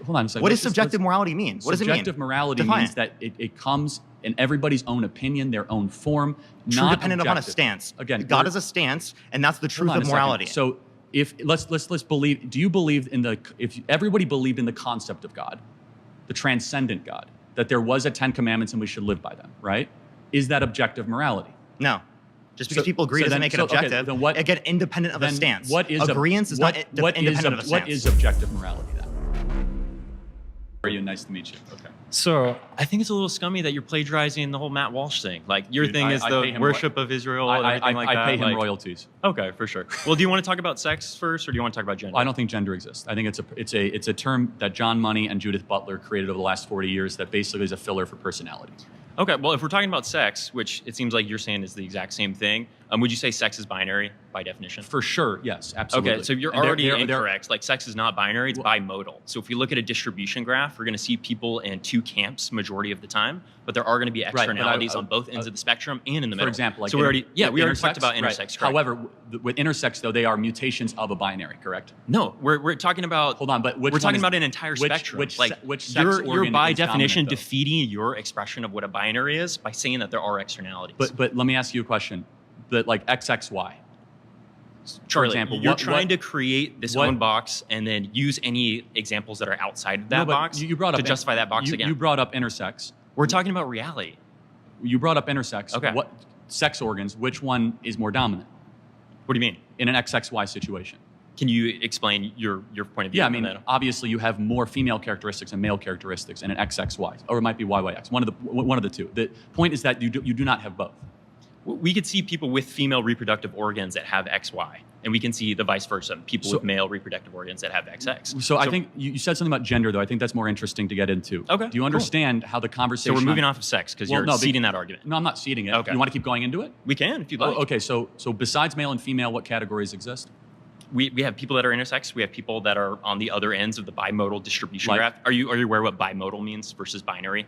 hold on a second. What does subjective morality mean? What does it mean? Subjective morality means that it comes in everybody's own opinion, their own form, not dependent objective. upon a stance. Again, God is a stance, and that's the truth of morality. So, if let's believe. Do you believe if everybody believed in the concept of God, the transcendent God, that there was a 10 Commandments and we should live by them, right? Is that objective morality? No. Just because people agree doesn't make it objective. Okay, then again, independent of a stance. What is agreeance is not independent of a stance. What is objective morality then? How are you? Nice to meet you. Okay. So I think it's a little scummy that you're plagiarizing the whole Matt Walsh thing. Like your thing is the worship of Israel and everything like that. I pay him royalties. Okay, for sure. Well, do you want to talk about sex first, or do you want to talk about gender? I don't think gender exists. I think it's a term that John Money and Judith Butler created over the last 40 years that basically is a filler for personalities. Okay, well, if we're talking about sex, which it seems like you're saying is the exact same thing, would you say sex is binary by definition? For sure, yes, absolutely. Okay, so you're already incorrect. Like, sex is not binary, it's bimodal. So if we look at a distribution graph, we're going to see people in two camps majority of the time, but there are going to be externalities on both ends of the spectrum and in the middle. For example, like so we already talked about intersex. Right. However, with intersex, though, they are mutations of a binary, correct? No, we're talking about. Hold on, but we're talking about an entire spectrum. Which sex you're by is definition dominant, defeating your expression of what a binary is by saying that there are externalities. But let me ask you a question. That like XXY. Charlie, for example, you're trying to create this own box and then use any examples that are outside of that box to justify that box again. You brought up intersex. We're talking about reality. You brought up intersex. Okay. What sex organs? Which one is more dominant? What do you mean? In an XXY situation. Can you explain your point of view? Yeah, I mean, obviously you have more female characteristics and male characteristics in an XXY, or it might be YYX. One of the two. The point is that you do not have both. We could see people with female reproductive organs that have XY, and we can see the vice versa, people with male reproductive organs that have XX. So I think you said something about gender, though. I think that's more interesting to get into. Okay. Do you understand how the conversation... So we're moving off of sex because you're ceding that argument. No, I'm not ceding it. Okay. You want to keep going into it? We can, if you'd like. Okay, so besides male and female, what categories exist? we have people that are intersex. We have people that are on the other ends of the bimodal distribution graph. Are you aware what bimodal means versus binary?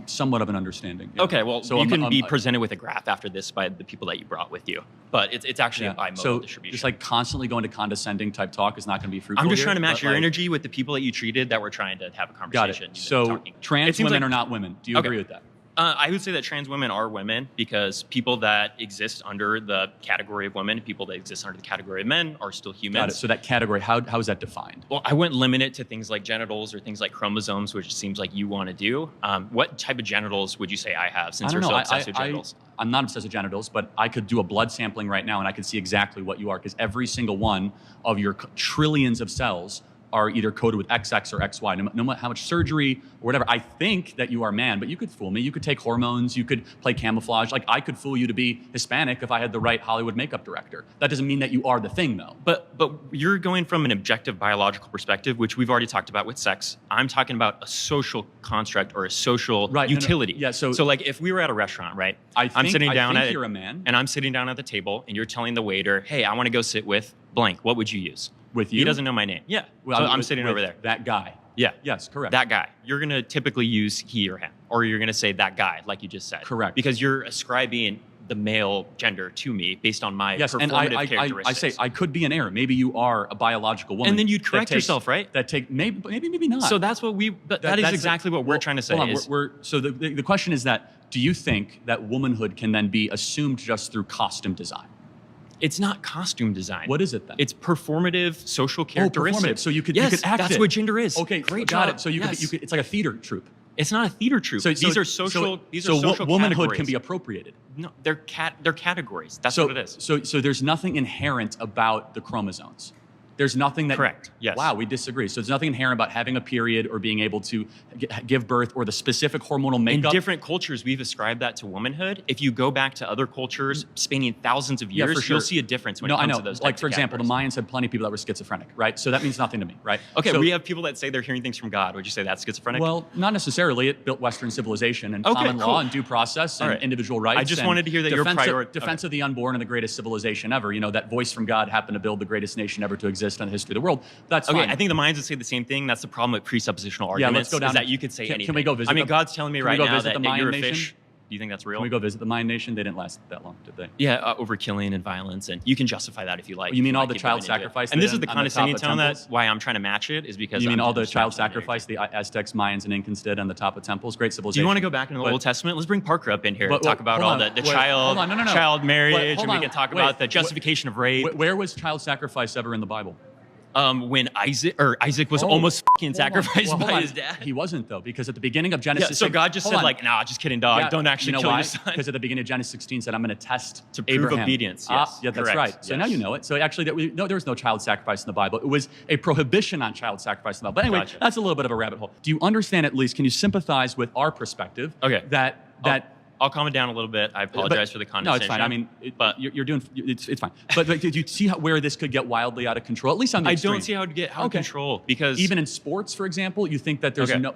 Somewhat of an understanding. Yeah. Okay, well, so you can be presented with a graph after this by the people that you brought with you, but it's actually a bimodal distribution. Just like constantly going to condescending type talk is not going to be fruitful. I'm just trying to match your energy with the people that you treated that were trying to have a conversation. Got it. So trans women are not women. Do you agree with that? I would say that trans women are women because people that exist under the category of women, people that exist under the category of men are still humans. Got it. So that category, how is that defined? Well, I wouldn't limit it to things like genitals or things like chromosomes, which it seems like you want to do. What type of genitals would you say I have since you're so obsessed with genitals? I'm not obsessed with genitals, but I could do a blood sampling right now and I could see exactly what you are because every single one of your trillions of cells are either coded with XX or XY, no matter how much surgery or whatever. I think that you are man, but you could fool me. You could take hormones, you could play camouflage. Like I could fool you to be Hispanic if I had the right Hollywood makeup director. That doesn't mean that you are the thing though. But you're going from an objective biological perspective, which we've already talked about with sex. I'm talking about a social construct or a social utility. Yeah, so like if we were at a restaurant, right? I'm sitting down you're a man. And I'm sitting down at the table and you're telling the waiter, hey, I want to go sit with blank. What would you use? With you? He doesn't know my name. Yeah. Well, so I'm sitting over there. That guy. Yeah. Yes, correct. That guy. You're going to typically use he or him, or you're going to say that guy, like you just said. Correct. Because you're ascribing the male gender to me based on my performative characteristics. I say I could be an error. Maybe you are a biological woman. And then you'd correct yourself, right? Maybe not. So that's what that is exactly what we're trying to say. So the question is that, do you think that womanhood can then be assumed just through costume design? It's not costume design. What is it then? It's performative social characteristics. So you could act that's it. What gender is. Okay, great job. Got it. So you could it's like a theater troupe. It's not a theater troupe. These are social. So womanhood categories. Can be appropriated. No, they're categories. That's what it is. So there's nothing inherent about the chromosomes. There's nothing that... Correct, yes. Wow, we disagree. So there's nothing inherent about having a period or being able to give birth or the specific hormonal makeup. In different cultures, we've ascribed that to womanhood. If you go back to other cultures spanning thousands of years, you'll see a difference when it comes to those Like, for example, the Mayans had plenty of people that were schizophrenic, right? So that means nothing to me, right? Okay, we have people that say they're hearing things from God. Would you say that's schizophrenic? Well, not necessarily. It built Western civilization and common law and due process and individual rights. I just wanted to hear that your priority... Defense of the unborn and the greatest civilization ever. You know, that voice from God happened to build the greatest nation ever to exist in the history of the world. That's fine. I think the Mayans would say the same thing. That's the problem with presuppositional arguments. Yeah, let's go down. Is that you could say anything. Can we go visit? I mean, God's telling me right now that you're a nation? fish. Do you think that's real? Can we go visit the Mayan nation? They didn't last that long, did they? Yeah, over killing and violence, and you can justify that if you like. You mean all the child sacrifice? And this is the condescending tone that's why I'm trying to match it, is because you mean all the child sacrifice the Aztecs, Mayans, and Incans did on the top of temples? Great civilization. Do you want to go back into the Old Testament? Let's bring Parker up in here and talk about all the child marriage, and we can talk about the justification of rape. Where was child sacrifice ever in the Bible? When Isaac was almost fucking sacrificed by his dad. He wasn't though, because at the beginning of Genesis, so God just said like, nah, just kidding, dog. Don't actually kill your son. Because at the beginning of Genesis 16 said, I'm going to test to prove Abraham. Obedience. Yes, yeah, that's right. So now you know it. So actually, there was no child sacrifice in the Bible. It was a prohibition on child sacrifice in the Bible. But anyway, that's a little bit of a rabbit hole. Do you understand at least? Can you sympathize with our perspective? Okay. That I'll calm it down a little bit. I apologize for the condescension. No, it's fine. I mean, but you're doing it's fine. But do you see where this could get wildly out of control? At least on the extreme. I don't see how it would get out of control, because even in sports, for example, you think that there's no.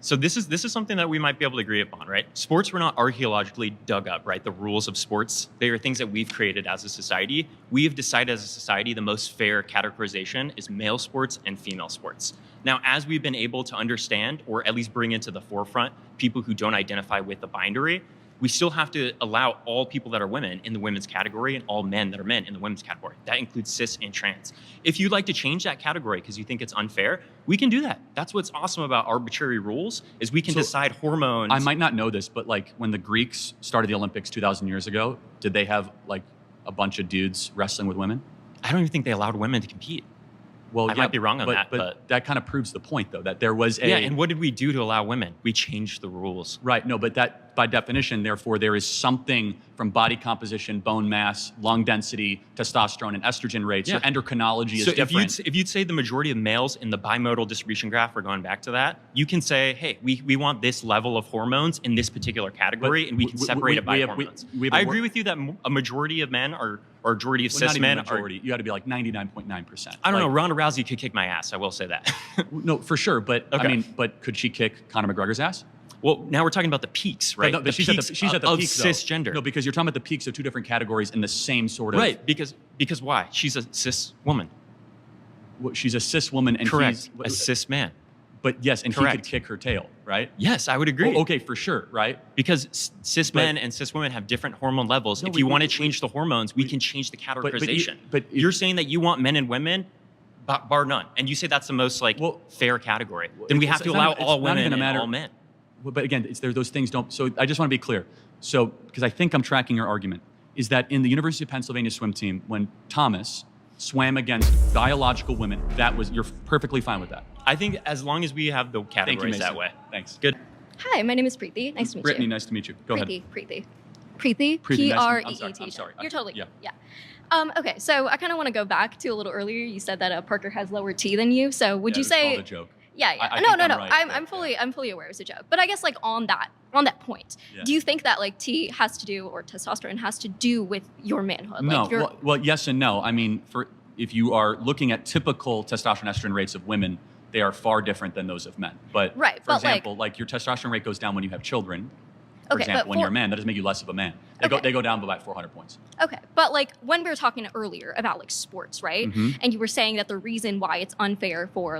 So this is something that we might be able to agree upon, right? Sports were not archaeologically dug up, right? The rules of sports, they are things that we've created as a society. We have decided as a society the most fair categorization is male sports and female sports. Now, as we've been able to understand, or at least bring into the forefront, people who don't identify with the binary, we still have to allow all people that are women in the women's category and all men that are men in the women's category. That includes cis and trans. If you'd like to change that category because you think it's unfair, we can do that. That's what's awesome about arbitrary rules, is we can decide hormones. I might not know this, but like when the Greeks started the Olympics 2,000 years ago, did they have like a bunch of dudes wrestling with women? I don't even think they allowed women to compete. Well, I might be wrong on that, but that kind of proves the point, though, that there was a... Yeah, and what did we do to allow women? We changed the rules. Right, no, but that, by definition, therefore, there is something from body composition, bone mass, lung density, testosterone, and estrogen rates. Yeah. Your endocrinology is different. So if you'd say the majority of males in the bimodal distribution graph, we're going back to that, you can say, hey, we want this level of hormones in this particular category, and we can separate it by hormones. I agree with you that a majority of men or majority of cis men are... You got to be like 99.9%. I don't know, Ronda Rousey could kick my ass, I will say that. No, for sure, but I mean, but could she kick Conor McGregor's ass? Well, now we're talking about the peaks, right? But she's at the peak of cisgender. No, because you're talking about the peaks of two different categories in the same sort of... Right, because why? She's a cis woman. She's a cis woman, and Correct. he's a cis man. But yes, and Correct. he could kick her tail, right? Yes, I would agree. Okay, for sure, right? Because cis men and cis women have different hormone levels. No, if you want to change the hormones, we can change the categorization. But you're saying that you want men and women, bar none, and you say that's the most fair category. Then we have to allow all women and all men. Well, but again, those things don't. So I just want to be clear. So because I think I'm tracking your argument, is that in the University of Pennsylvania swim team, when Thomas swam against biological women, you're perfectly fine with that. I think as long as we have the categories that way. Thanks. Good. Hi, my name is Preeti. Nice to meet Brittany, you. nice to meet you. Go ahead. Preeti. Preeti, P-R-E-E-T. I'm sorry. You're totally yeah. Yeah. Okay, so I kind of want to go back to a little earlier. You said that Parker has lower T than you. So would you say? It's called a joke. Yeah. I No. think I'm right, I'm fully aware it's a joke. But I guess on that point, do you think that T has to do, or testosterone has to do with your manhood? No. Well, yes and no. I mean, if you are looking at typical testosterone estrogen rates of women, they are far different than those of men. But for example, your testosterone rate goes down when you have children. For example, when you're a man, that doesn't make you less of a man. They go down by about 400 points. Okay, but when we were talking earlier about sports, right? Mm-hmm. And you were saying that the reason why it's unfair for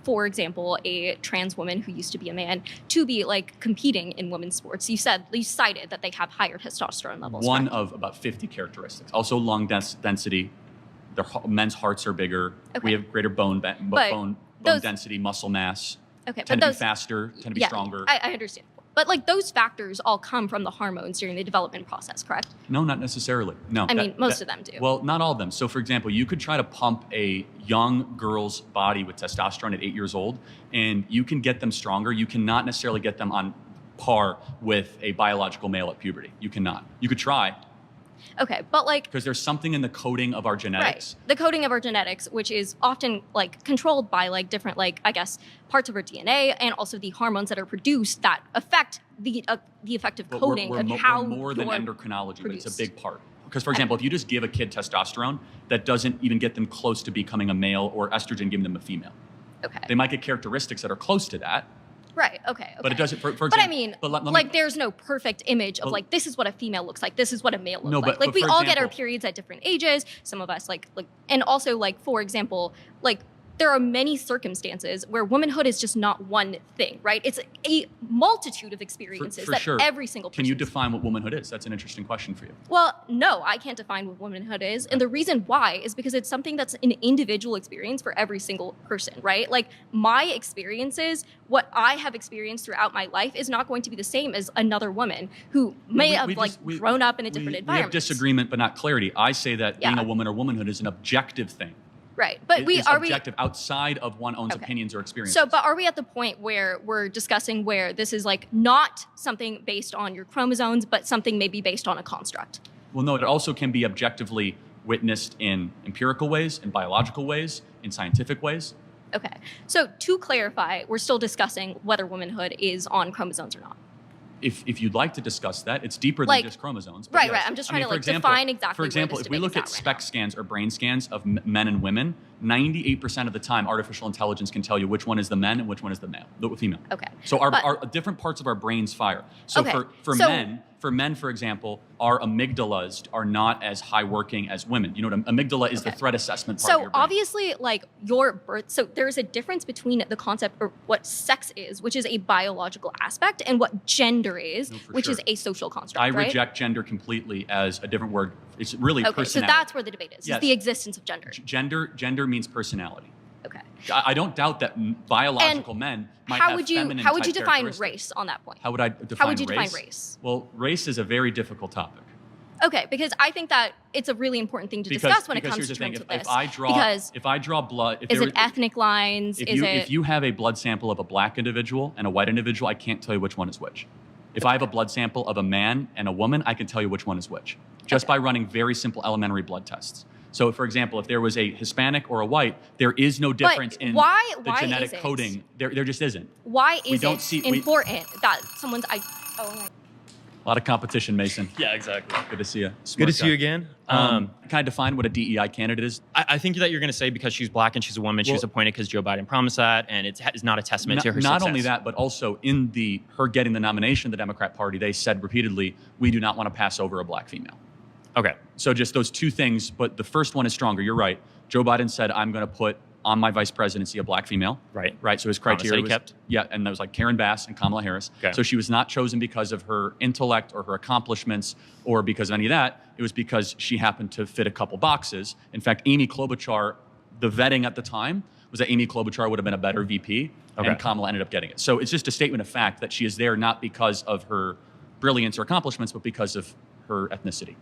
for example, a trans woman who used to be a man to be competing in women's sports, you cited that they have higher testosterone levels. One correct? of about 50 characteristics. Also, lung density. Men's hearts are bigger. Okay. We have greater bone density, muscle mass. Okay, tend to be faster, tend to be stronger. I understand. But those factors all come from the hormones during the development process, correct? No, not necessarily. No. I mean, most of them do. Well, not all of them. So for example, you could try to pump a young girl's body with testosterone at 8 years old, and you can get them stronger. You cannot necessarily get them on par with a biological male at puberty. You cannot. You could try. Okay, but because there's something in the coding of our genetics. Right. The coding of our genetics, which is often controlled by different I guess parts of our DNA and also the hormones that are produced that affect the effective coding of how we're more than endocrinology, produced. But it's a big part. Because for example, if you just give a kid testosterone, that doesn't even get them close to becoming a male, or estrogen giving them a female. Okay. They might get characteristics that are close to that. Right. Okay. But it doesn't. For example, but I mean, there's no perfect image of this is what a female looks like. This is what a male looks like. We all get our periods at different ages. Some of us and also for example, there are many circumstances where womanhood is just not one thing, right? It's a multitude of experiences that sure. every single person. Can you define what womanhood is? That's an interesting question for you. Well, no, I can't define what womanhood is. And the reason why is because it's something that's an individual experience for every single person, right? My experiences, what I have experienced throughout my life is not going to be the same as another woman who may have grown up in a different environment. We have disagreement, but not clarity. I say that being a woman or womanhood is an objective thing. Right, but it's objective outside of one's own opinions or experiences. So, but are we at the point where we're discussing where this is not something based on your chromosomes, but something maybe based on a construct? Well, no, it also can be objectively witnessed in empirical ways, in biological ways, in scientific ways. Okay, so to clarify, we're still discussing whether womanhood is on chromosomes or not. If you'd like to discuss that, it's deeper than just chromosomes. Right. I'm just trying to define exactly. For example, if we look at SPECT scans or brain scans of men and women, 98% of the time, artificial intelligence can tell you which one is the men and which one is the female. Okay. So our different parts of our brains fire. So for men, for example, our amygdalas are not as high working as women. You know, amygdala is the threat assessment part of your brain. So obviously, your birth. So there's a difference between the concept of what sex is, which is a biological aspect, and what gender is, which is a social construct. I reject gender completely as a different word. It's really personality. So that's where the debate is. Yes. Is the existence of gender. Gender means personality. Okay. I don't doubt that biological men might have feminine How would you define characteristics. race on that point? How would I define race? Well, race is a very difficult topic. Okay, because I think that it's a really important thing to discuss when it comes to terms of this. If I draw blood, is it ethnic lines? If you have a blood sample of a black individual and a white individual, I can't tell you which one is which. If I have a blood sample of a man and a woman, I can tell you which one is which, just by running very simple elementary blood tests. So, for example, if there was a Hispanic or a white, there is no difference in the genetic coding. There just isn't. Why is it important that someone's... A lot of competition, Mason. Yeah, exactly. Good to see you. Good to see you again. Can I define what a DEI candidate is? I think that you're going to say because she's black and she's a woman, she was appointed because Joe Biden promised that, and it's not a testament to her success. Not only that, but also in her getting the nomination of the Democrat Party, they said repeatedly, we do not want to pass over a black female. Okay. So just those two things, but the first one is stronger. You're right. Joe Biden said, I'm going to put on my vice presidency a black female. Right. Right. So his criteria was kept. Yeah, and that was like Karen Bass and Kamala Harris. Okay. So she was not chosen because of her intellect or her accomplishments or because of any of that. It was because she happened to fit a couple boxes. In fact, Amy Klobuchar, the vetting at the time was that Amy Klobuchar would have been a better VP, and Kamala ended up getting it. So it's just a statement of fact that she is there not because of her brilliance or accomplishments, but because of her ethnicity.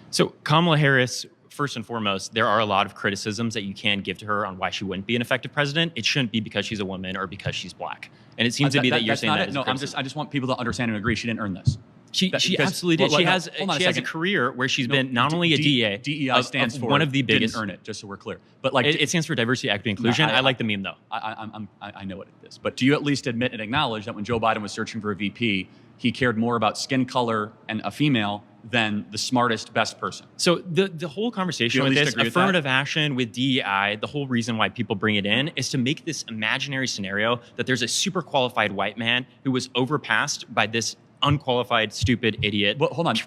So Kamala Harris, first and foremost, there are a lot of criticisms that you can give to her on why she wouldn't be an effective president. It shouldn't be because she's a woman or because she's black. And it seems to be that you're saying that. No, I just want people to understand and agree she didn't earn this. She absolutely did. She has a career where she's been not only a DEA. DEI stands for one of the biggest. Didn't earn it, just so we're clear. But like it stands for diversity, equity, inclusion. I like the meme though. I know what it is. But do you at least admit and acknowledge that when Joe Biden was searching for a VP, he cared more about skin color and a female than the smartest, best person? So the whole conversation with this affirmative action with DEI, the whole reason why people bring it in is to make this imaginary scenario that there's a super qualified white man who was overpassed by this unqualified, stupid, idiot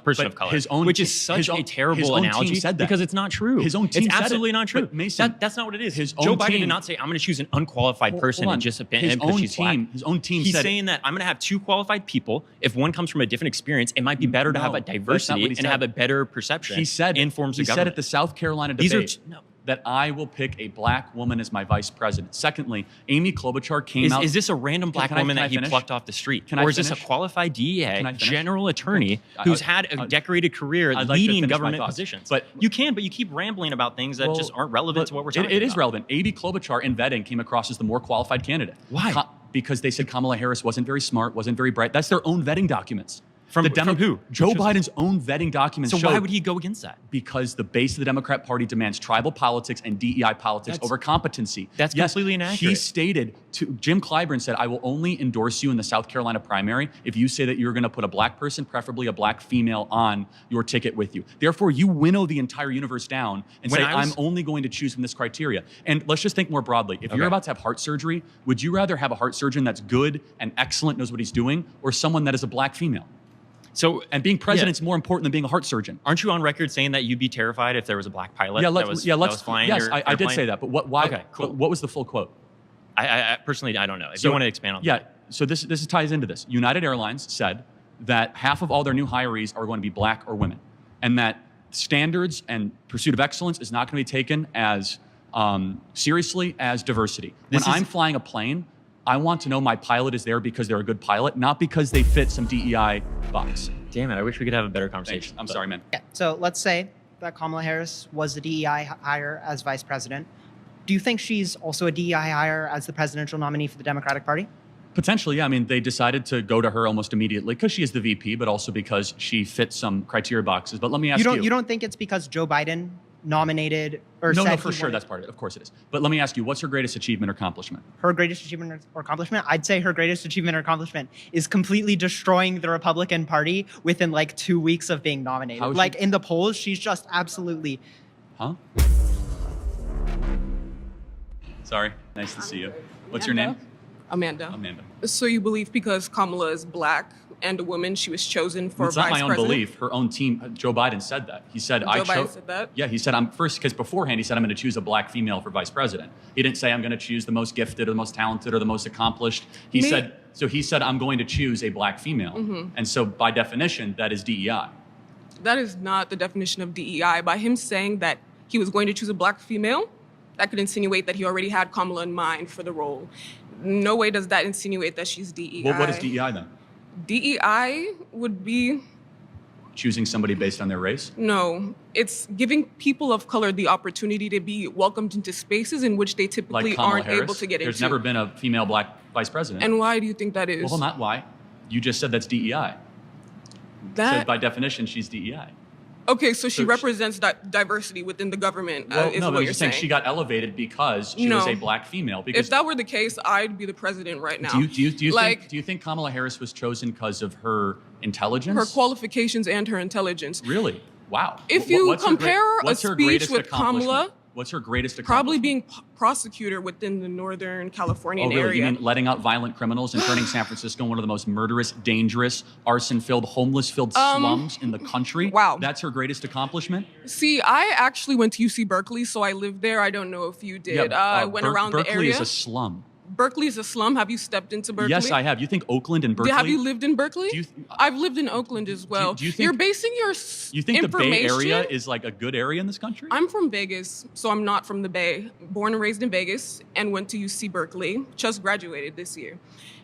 person of color, which is such a terrible analogy because it's not true. His own team it's absolutely not true. Mason, that's not what it is. Joe Biden did not say, I'm going to choose an unqualified person and just because she's black. His own team He's said saying that I'm going to have two qualified people. If one comes from a different experience, it might be better to have a diversity and have a better perception in forms of government. He said at the South Carolina debate that I will pick a black woman as my vice president. Secondly, Amy Klobuchar came out. Is this a random black woman that he plucked off the street? Or is this a qualified DEA general attorney who's had a decorated career leading government positions? But you keep rambling about things that just aren't relevant to what we're talking about. It is relevant. Amy Klobuchar in vetting came across as the more qualified candidate. Why? Because they said Kamala Harris wasn't very smart, wasn't very bright. That's their own vetting documents. From who? Joe Biden's own vetting documents. So why would he go against that? Because the base of the Democrat Party demands tribal politics and DEI politics over competency. That's completely inaccurate. He stated Jim Clyburn said, I will only endorse you in the South Carolina primary if you say that you're going to put a black person, preferably a black female, on your ticket with you. Therefore, you winnow the entire universe down and say, I'm only going to choose from this criteria. And let's just think more broadly. If you're about to have heart surgery, would you rather have a heart surgeon that's good and excellent, knows what he's doing, or someone that is a black female? So, and being president's more important than being a heart surgeon. Aren't you on record saying that you'd be terrified if there was a black pilot that was flying? Yes, I did say that. But why? Okay, cool. What was the full quote? I personally, I don't know. If you want to expand on that. Yeah, so this ties into this. United Airlines said that half of all their new hirees are going to be black or women, and that standards and pursuit of excellence is not going to be taken as seriously as diversity. When I'm flying a plane, I want to know my pilot is there because they're a good pilot, not because they fit some DEI box. Damn it, I wish we could have a better conversation. I'm sorry, man. Yeah. So let's say that Kamala Harris was the DEI hire as vice president. Do you think she's also a DEI hire as the presidential nominee for the Democratic Party? Potentially, yeah. I mean, they decided to go to her almost immediately because she is the VP, but also because she fits some criteria boxes. But let me ask you. You don't think it's because Joe Biden nominated or said No, for sure, that's part of it. Of course it is. But let me ask you, what's her greatest achievement or accomplishment? Her greatest achievement or accomplishment? I'd say her greatest achievement or accomplishment is completely destroying the Republican Party within like 2 weeks of being nominated. Like in the polls, she's just absolutely... Huh? Sorry, nice to see you. What's your name? Amanda. Amanda. So you believe because Kamala is black and a woman, she was chosen for vice president? It's not my own belief. Her own team, Joe Biden said that. He said, Joe Biden said that? Yeah, he said, because beforehand he said, I'm going to choose a black female for vice president. He didn't say, I'm going to choose the most gifted or the most talented or the most accomplished. He said, I'm going to choose a black female. Mm-hmm. And so by definition, that is DEI. That is not the definition of DEI. By him saying that he was going to choose a black female, that could insinuate that he already had Kamala in mind for the role. No way does that insinuate that she's DEI. Well, what is DEI then? DEI would be... choosing somebody based on their race? No. It's giving people of color the opportunity to be welcomed into spaces in which they typically aren't able to get into. There's never been a female black vice president. And why do you think that is? Well, not why. You just said that's DEI. So by definition, she's DEI. Okay, so she represents diversity within the government, is what you're saying. She got elevated because she was a black female. Because if that were the case, I'd be the president right now. Do you think Kamala Harris was chosen because of her intelligence? Her qualifications and her intelligence. Really? Wow. If you compare a speech with Kamala What's her greatest accomplishment? Probably being prosecutor within the Northern Californian really? area. You mean letting out violent criminals and turning San Francisco one of the most murderous, dangerous, arson-filled, homeless-filled slums in the country? Wow. That's her greatest accomplishment? See, I actually went to UC Berkeley, so I lived there. I don't know if you did. I went around the area. Berkeley is a slum. Berkeley is a slum. Have you stepped into Berkeley? Yes, I have. You think Oakland and Berkeley? Have you lived in Berkeley? I've lived in Oakland as well. Do you think, you're basing your You think the Bay Area is like a good area in this country? I'm from Vegas, so I'm not from the Bay. Born and raised in Vegas and went to UC Berkeley. Just graduated this year.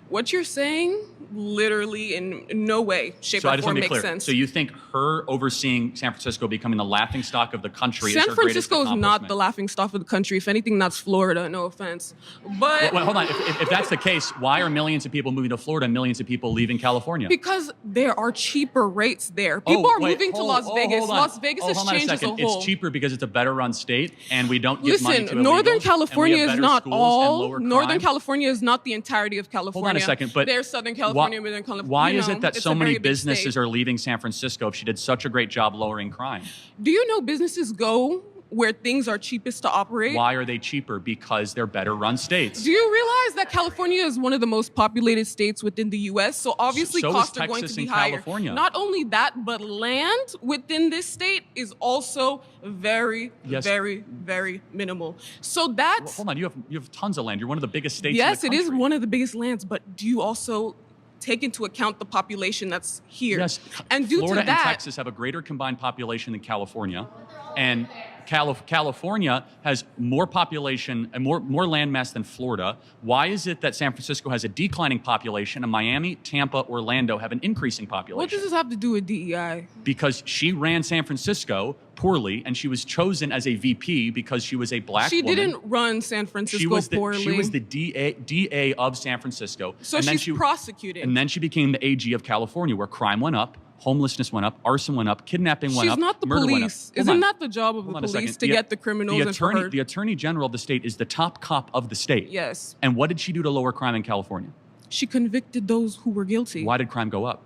What you're saying, literally in no way, shape, or form makes sense. So you think her overseeing San Francisco becoming the laughingstock of the country is her greatest accomplishment? San Francisco is not the laughingstock of the country. If anything, that's Florida. No offense. But well, hold on. If that's the case, why are millions of people moving to Florida and millions of people leaving California? Because there are cheaper rates there. People are moving to Las Vegas. Las Vegas has changed as a whole. It's cheaper because it's a better run state and we don't give money to illegals. Northern California is not all. Northern California is not the entirety of California. Hold on a second, but there's Southern California, Northern California. Why is it that so many businesses are leaving San Francisco if she did such a great job lowering crime? Do you know businesses go where things are cheapest to operate? Why are they cheaper? Because they're better run states. Do you realize that California is one of the most populated states within the U.S.? So obviously costs are going to be higher. California. Not only that, but land within this state is also very, very minimal. So that's... Well, hold on, you have tons of land. You're one of the biggest states in the country. Yes, it is one of the biggest lands, but do you also take into account the population that's here? Yes, and due Florida to that, and Texas have a greater combined population than California, and California has more population and more land mass than Florida. Why is it that San Francisco has a declining population and Miami, Tampa, Orlando have an increasing population? What does this have to do with DEI? Because she ran San Francisco poorly, and she was chosen as a VP because she was a black woman. She didn't run San Francisco poorly. She was the DA of San Francisco. So she's prosecuted. And then she became the AG of California, where crime went up, homelessness went up, arson went up, kidnapping went up, She's not the murder police. Isn't that the job of the police to get the criminals The attorney general of the state is the top cop of the state. Yes. And what did she do to lower crime in California? She convicted those who were guilty. Why did crime go up?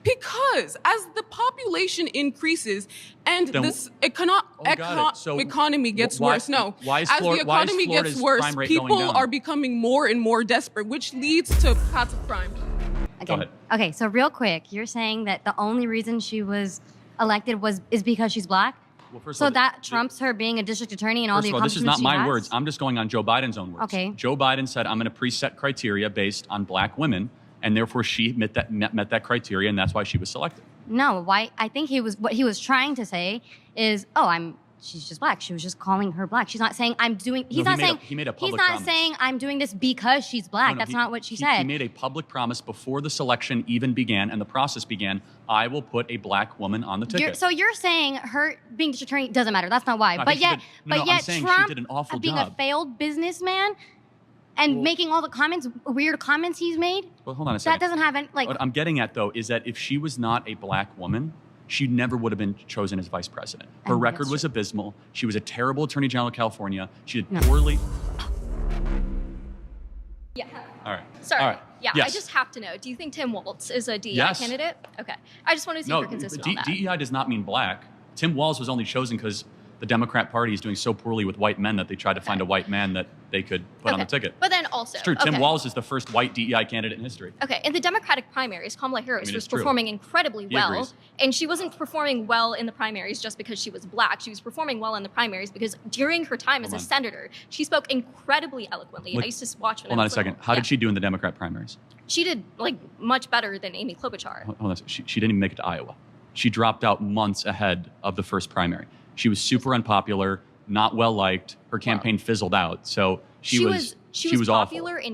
Because as the population increases and this economy gets worse. No, as the economy gets worse, people are becoming more and more desperate, which leads to passive crime. Go ahead. Okay, so real quick, you're saying that the only reason she was elected is because she's black? Well, first so of all, that trumps her being a district attorney and all the accomplishments this is not my has? words. I'm just going on Joe Biden's own words. Okay. Joe Biden said, I'm going to preset criteria based on black women, and therefore she met that criteria, and that's why she was selected. No, why? I think what he was trying to say is, she's just black. She was just calling her black. She's not saying I'm doing. He's not saying I'm doing this because she's black. That's not what she said. He made a public promise before the selection even began and the process began. I will put a black woman on the ticket. So you're saying her being district attorney doesn't matter. That's not why. No, but yet Trump she did an awful being job. a failed businessman and making all the weird comments he's made. Well, hold on a second. That doesn't have any What I'm getting at though is that if she was not a black woman, she never would have been chosen as vice president. Her record was abysmal. She was a terrible attorney general of California. She did poorly. Yeah. All right. Sorry. All right. Yeah, yes. I just have to know. Do you think Tim Walz is a DEI candidate? Okay. I just want to see if you're consistent on that. DEI does not mean black. Tim Walz was only chosen because the Democrat Party is doing so poorly with white men that they tried to find a white man that they could put on the ticket. But then also, it's true. Tim Walz is the first white DEI candidate in history. Okay, in the Democratic primaries, Kamala Harris was performing incredibly well, and she wasn't performing well in the primaries just because she was black. She was performing well in the primaries because during her time as a senator, she spoke incredibly eloquently. I used to watch. Hold on a second. How did she do in the Democrat primaries? She did much better than Amy Klobuchar. Hold on. She didn't even make it to Iowa. She dropped out months ahead of the first primary. She was super unpopular, not well liked. Her campaign fizzled out. So she was popular awful.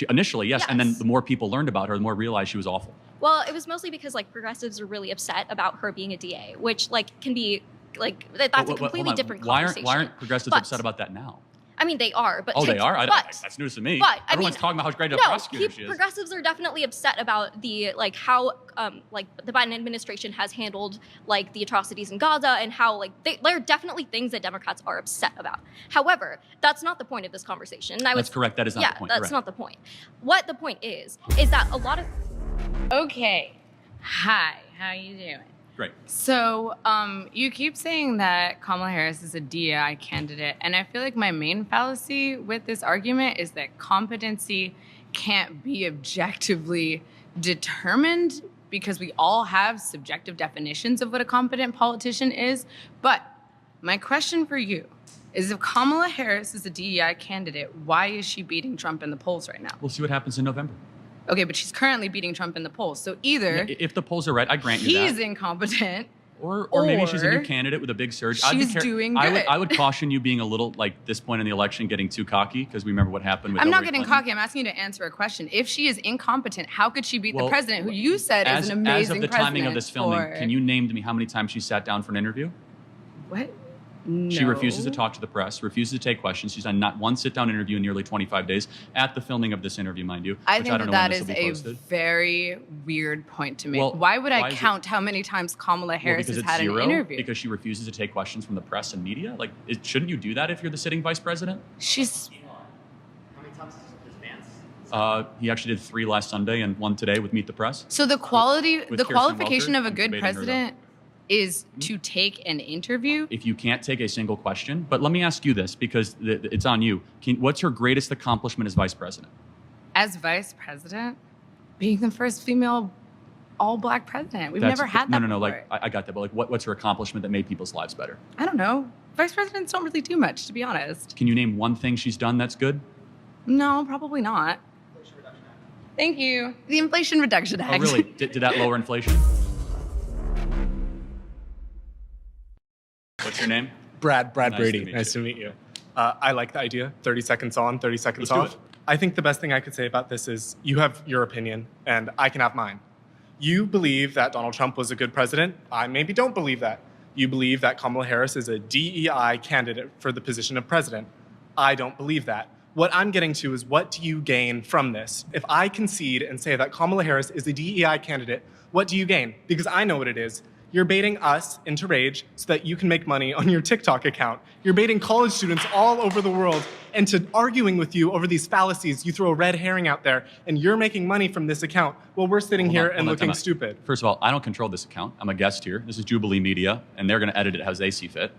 Initially, yes. And then the more people learned about her, the more realized she was awful. Well, it was mostly because progressives are really upset about her being a DA, which can be that's a completely different conversation. Why aren't progressives upset about that now? I mean, they are, but they are. That's news to me. But everyone's talking about how great a prosecutor she is. Progressives are definitely upset about the how the Biden administration has handled the atrocities in Gaza and how there are definitely things that Democrats are upset about. However, that's not the point of this conversation. And that's correct. That is not the point. That's not the point. What the point is that a lot of Okay, hi, how you doing? Great. So you keep saying that Kamala Harris is a DEI candidate, and I feel like my main fallacy with this argument is that competency can't be objectively determined because we all have subjective definitions of what a competent politician is. But my question for you is, if Kamala Harris is a DEI candidate, why is she beating Trump in the polls right now? We'll see what happens in November. Okay, but she's currently beating Trump in the polls. So either if the polls are right, I grant you that. He's incompetent. Or maybe she's a new candidate with a big surge. She's doing good. I would caution you being a little, like, this point in the election, getting too cocky, because we remember what happened with I'm not Hillary getting Clinton. cocky. I'm asking you to answer a question. If she is incompetent, how could she beat the president, who you said is an amazing president? As of the timing of this filming, can you name to me how many times she sat down for an interview? What? She refuses to talk to the press, refuses to take questions. She's done not one sit-down interview in nearly 25 days at the filming of this interview, mind you. I think that is a very weird point to make. Well, why would I count how many times Kamala Harris has had an interview? Because she refuses to take questions from the press and media? Like, shouldn't you do that if you're the sitting vice president? She's... How many times has his fans? He actually did 3 last Sunday and 1 today with Meet the Press. So the qualification of a good president is to take an interview? If you can't take a single question. But let me ask you this, because it's on you. What's her greatest accomplishment as vice president? As vice president? Being the first female all-black president. We've never had that No, before. like, I got that, but like, what's her accomplishment that made people's lives better? I don't know. Vice presidents don't really do much, to be honest. Can you name one thing she's done that's good? No, probably not. Thank you. The Inflation Reduction Act. Oh, really? Did that lower inflation? What's your name? Brad Nice Brady. to meet Nice to meet you. I like the idea. 30 seconds on, 30 seconds off. I think the best thing I could say about this is you have your opinion and I can have mine. You believe that Donald Trump was a good president. I maybe don't believe that. You believe that Kamala Harris is a DEI candidate for the position of president. I don't believe that. What I'm getting to is, what do you gain from this? If I concede and say that Kamala Harris is a DEI candidate, what do you gain? Because I know what it is. You're baiting us into rage so that you can make money on your TikTok account. You're baiting college students all over the world into arguing with you over these fallacies. You throw a red herring out there, and you're making money from this account while we're sitting here and looking stupid. First of all, I don't control this account. I'm a guest here. This is Jubilee Media, and they're going to edit it as they see fit.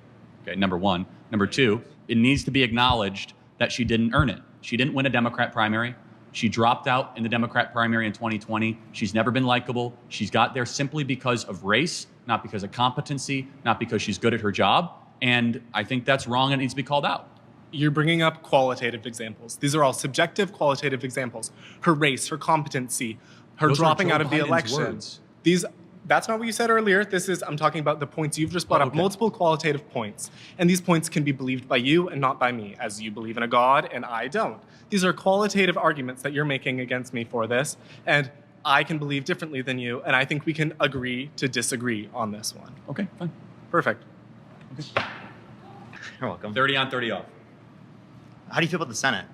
Okay, number one. Number two, it needs to be acknowledged that she didn't earn it. She didn't win a Democrat primary. She dropped out in the Democrat primary in 2020. She's never been likable. She's got there simply because of race, not because of competency, not because she's good at her job. And I think that's wrong and it needs to be called out. You're bringing up qualitative examples. These are all subjective qualitative examples. Her race, her competency, her dropping out of the election. That's not what you said earlier. I'm talking about the points you've just brought up, multiple qualitative points. And these points can be believed by you and not by me, as you believe in a God and I don't. These are qualitative arguments that you're making against me for this. And I can believe differently than you, and I think we can agree to disagree on this one. Okay, fine. Perfect. Okay. You're welcome. 30 on, 30 off. How do you feel about the Senate?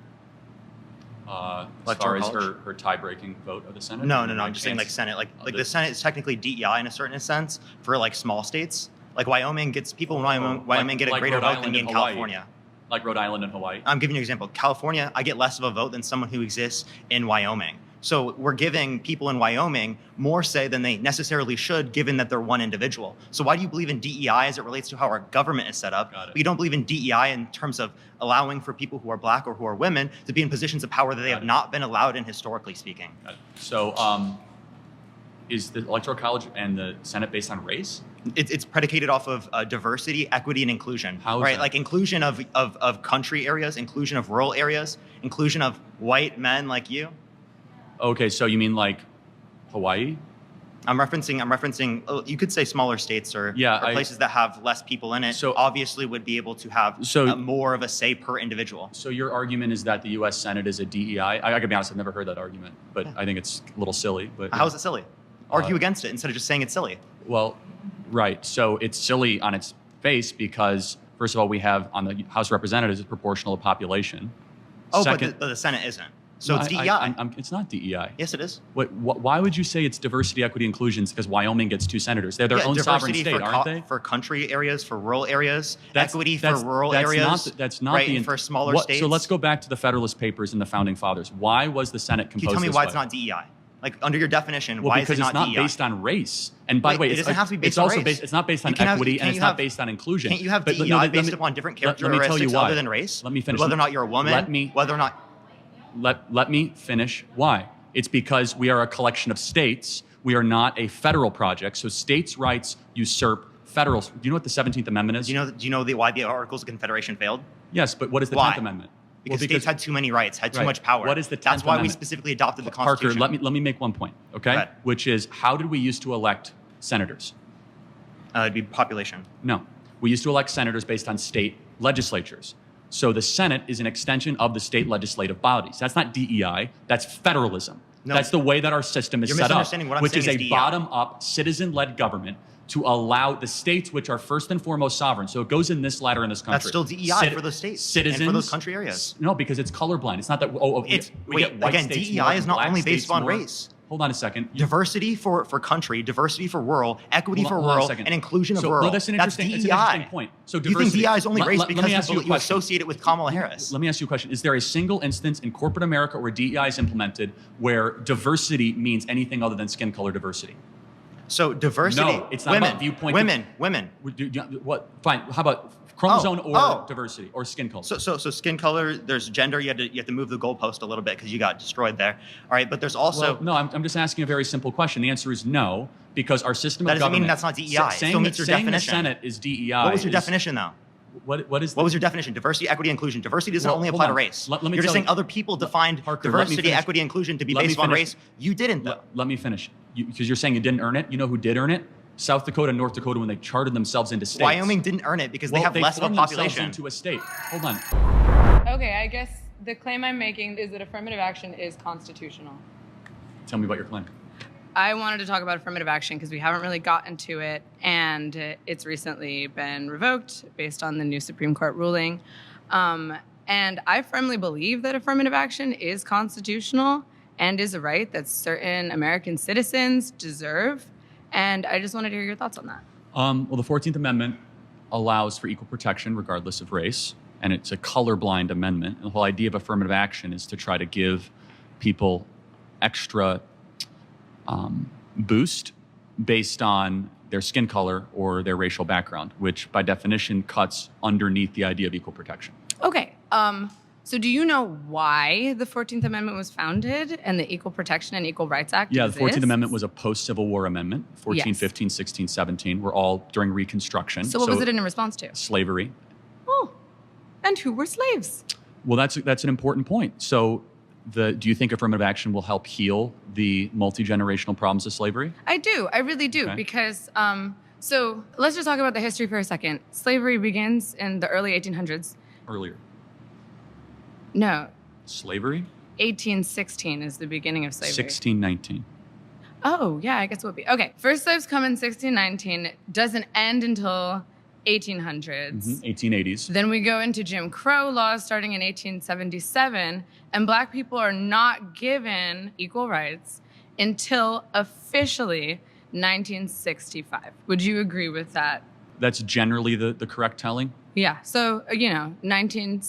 As far as her tie-breaking vote of the Senate? No. I'm just saying, like, Senate. Like the Senate is technically DEI in a certain sense for, like, small states. Like, Wyoming gets people in Wyoming get a greater vote than in California. Like Rhode Island and Hawaii? I'm giving you an example. California, I get less of a vote than someone who exists in Wyoming. So we're giving people in Wyoming more say than they necessarily should, given that they're one individual. So why do you believe in DEI as it relates to how our government is set up? But you don't believe in DEI in terms of allowing for people who are black or who are women to be in positions of power that they have not been allowed in, historically speaking. So is the Electoral College and the Senate based on race? It's predicated off of diversity, equity, and inclusion. How is right? that? Like inclusion of country areas, inclusion of rural areas, inclusion of white men like you. Okay, so you mean like Hawaii? I'm referencing. You could say smaller states or places that have less people in it. So obviously would be able to have more of a say per individual. So your argument is that the U.S. Senate is a DEI. I gotta be honest, I've never heard that argument, but I think it's a little silly. But how is it silly? Argue against it instead of just saying it's silly. Well, right. So it's silly on its face because first of all, we have on the House of Representatives a proportional population. Oh, but the Senate isn't. So it's DEI. It's not DEI. Yes, it is. Why would you say it's diversity, equity, inclusion? Because Wyoming gets 2 senators. They're their own sovereign state, aren't they? For country areas, for rural areas, equity for rural areas. That's not right, for smaller states. So let's go back to the Federalist Papers and the Founding Fathers. Why was the Senate composed Can you tell me this why way? it's not DEI? Like under your definition, why is it not DEI? Because it's not based on race. And by the way, it doesn't have to be based on race. It's not based on equity, and it's not based on inclusion. Can't you have DEI based upon different characteristics other than race? Let me finish. Whether or not you're a woman, whether or not. Let me finish. Why? It's because we are a collection of states. We are not a federal project. So states' rights usurp federal. Do you know what the 17th Amendment is? Do you know why the Articles of Confederation failed? Yes, but what is the 10th Amendment? Because states had too many rights, had too much power. What is the 10th That's why Amendment? we specifically adopted the Constitution. Parker, let me make one point, okay? Which is, how did we used to elect senators? It'd be population. No. We used to elect senators based on state legislatures. So the Senate is an extension of the state legislative bodies. That's not DEI, that's federalism. No. That's the way that our system is set up, which is a bottom-up, citizen-led government to allow the states, which are first and foremost sovereign. So it goes in this ladder in this country. That's still DEI for the states citizens, and for those country areas. No, because it's colorblind. It's not that, DEI is not only based on race. Hold on a second. Diversity for country, diversity for rural, equity for rural, and inclusion of rural. No, that's an interesting point. So do you think DEI is only race because you associate it with Kamala Harris? Let me ask you a question. Is there a single instance in corporate America where DEI is implemented where diversity means anything other than skin color diversity? So diversity. No, it's not about viewpoint. Women. What? Fine. How about chromosome or diversity or skin color? So skin color. There's gender. You have to move the goalpost a little bit because you got destroyed there. All right, but there's also. Well, no, I'm just asking a very simple question. The answer is no, because our system of government. That doesn't mean that's not DEI. Still meets your definition. The Senate is DEI. What was your definition though? What was your definition? Diversity, equity, inclusion. Diversity doesn't only apply to race. You're just saying other people defined diversity, equity, inclusion to be based on race. You didn't though. Let me finish. Because you're saying you didn't earn it. You know who did earn it? South Dakota and North Dakota when they charted themselves into states. Wyoming didn't earn it because they have less of a population. Into a state. Hold on. Okay, I guess the claim I'm making is that affirmative action is constitutional. Tell me about your claim. I wanted to talk about affirmative action because we haven't really gotten to it, and it's recently been revoked based on the new Supreme Court ruling. And I firmly believe that affirmative action is constitutional and is a right that certain American citizens deserve. And I just wanted to hear your thoughts on that. Well, the 14th Amendment allows for equal protection regardless of race, and it's a colorblind amendment. And the whole idea of affirmative action is to try to give people extra boost based on their skin color or their racial background, which by definition cuts underneath the idea of equal protection. Okay. So do you know why the 14th Amendment was founded and the Equal Protection and Equal Rights Act exists? The 14th Amendment was a post-Civil War amendment. 14, 15, 16, 17 were all during Reconstruction. So what was it in response to? Slavery. Oh, and who were slaves? Well, that's an important point. So do you think affirmative action will help heal the multi-generational problems of slavery? I do. I really do. Okay. Because, so let's just talk about the history for a second. Slavery begins in the early 1800s. Earlier. No. Slavery? 1816 is the beginning of slavery. 1619. Oh, yeah, I guess it would be. Okay, first slaves come in 1619. Doesn't end until 1800s. 1880s. Then we go into Jim Crow laws starting in 1877, and Black people are not given equal rights until officially 1965. Would you agree with that? That's generally the correct telling? Yeah, so, 1960s,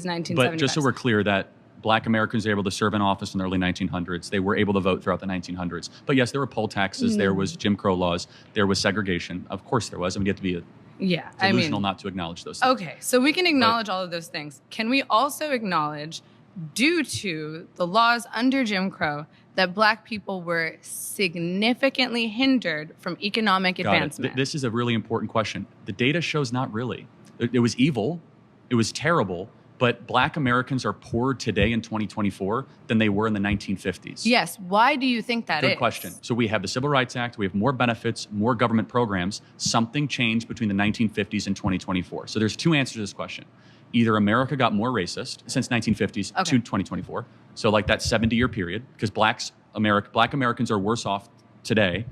1970s. But just so we're clear that Black Americans were able to serve in office in the early 1900s. They were able to vote throughout the 1900s. But yes, there were poll taxes, there was Jim Crow laws, there was segregation. Of course there was. I mean, you have to be delusional not to acknowledge those things. Okay, so we can acknowledge all of those things. Can we also acknowledge, due to the laws under Jim Crow, that Black people were significantly hindered from economic advancement? This is a really important question. The data shows not really. It was evil, it was terrible, but Black Americans are poorer today in 2024 than they were in the 1950s. Yes, why do you think that is? Good question. So we have the Civil Rights Act, we have more benefits, more government programs. Something changed between the 1950s and 2024. So there's two answers to this question. Either America got more racist since 1950s to 2024, so like that 70-year period, because Black Americans are worse off today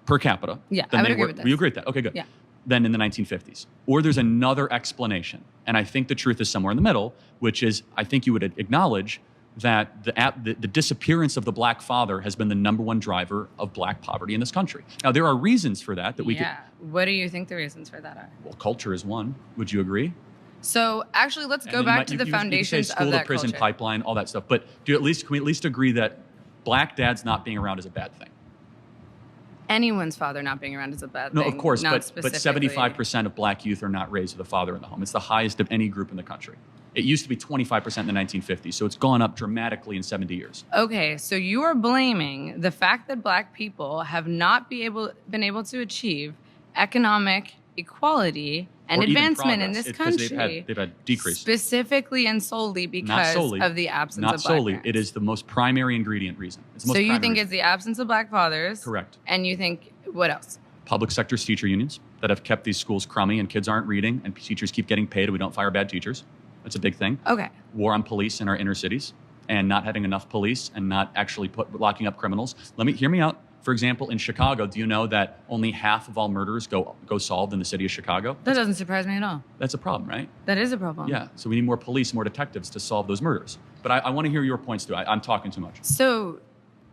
per capita than I would agree with this. You agree with that? Okay, good. Yeah. Than in the 1950s. Or there's another explanation, and I think the truth is somewhere in the middle, which is I think you would acknowledge that the disappearance of the Black father has been the number one driver of Black poverty in this country. Now, there are reasons for that we could... Yeah. What do you think the reasons for that are? Well, culture is one. Would you agree? So actually, let's go back to the foundations of that school to prison culture. pipeline, all that stuff. But can we at least agree that Black dads not being around is a bad thing. Anyone's father not being around is a bad No, thing. of course, not but specifically. 75% of black youth are not raised with a father in the home. It's the highest of any group in the country. It used to be 25% in the 1950s, so it's gone up dramatically in 70 years. Okay, so you are blaming the fact that black people have not been able to achieve economic equality and advancement in this country. They've had decrease. Specifically and solely because of the absence of black Not solely. parents. It is the most primary ingredient reason. It's the most so you primary think reason. it's the absence of black fathers? Correct. And you think, what else? Public sector's teacher unions that have kept these schools crummy and kids aren't reading and teachers keep getting paid and we don't fire bad teachers. That's a big thing. Okay. War on police in our inner cities and not having enough police and not actually locking up criminals. Hear me out. For example, in Chicago, do you know that only half of all murders go solved in the city of Chicago? That doesn't surprise me at all. That's a problem, right? That is a problem. Yeah. So we need more police, more detectives to solve those murders. But I want to hear your points too. I'm talking too much. So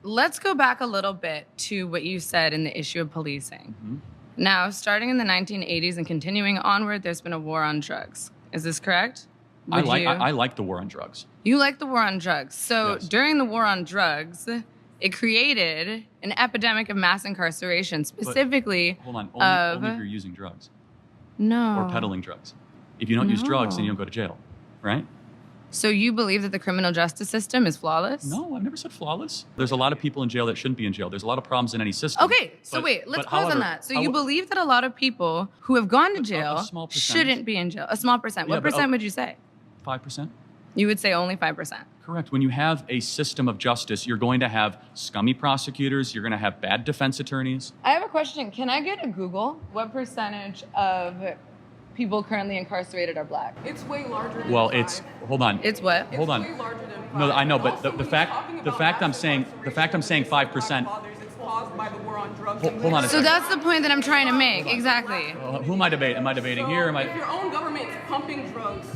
let's go back a little bit to what you said in the issue of policing. Mm-hmm. Now, starting in the 1980s and continuing onward, there's been a war on drugs. Is this correct? I like the war on drugs. You like the war on drugs. So Yes. during the war on drugs, it created an epidemic of mass incarceration, specifically Hold on. Only if you're using drugs no. or peddling drugs. If you don't use drugs, then you don't go to jail, right? So you believe that the criminal justice system is flawless? No, I've never said flawless. There's a lot of people in jail that shouldn't be in jail. There's a lot of problems in any system. Okay, so wait, let's pause on that. So you believe that a lot of people who have gone to jail shouldn't be in jail? A small percent. What percent would you say? 5%. You would say only 5%. Correct. When you have a system of justice, you're going to have scummy prosecutors. You're going to have bad defense attorneys. I have a question. Can I get a Google? What percentage of people currently incarcerated are black? It's way larger than Well, hold on. It's what? Hold on. Way larger than 5. No, I know, but Also, the fact I'm saying 5%. It's caused by the war on drugs. Hold on a So second. that's the point that I'm trying to make. Exactly. Who am I debating? Am I debating here? If your own government is pumping drugs.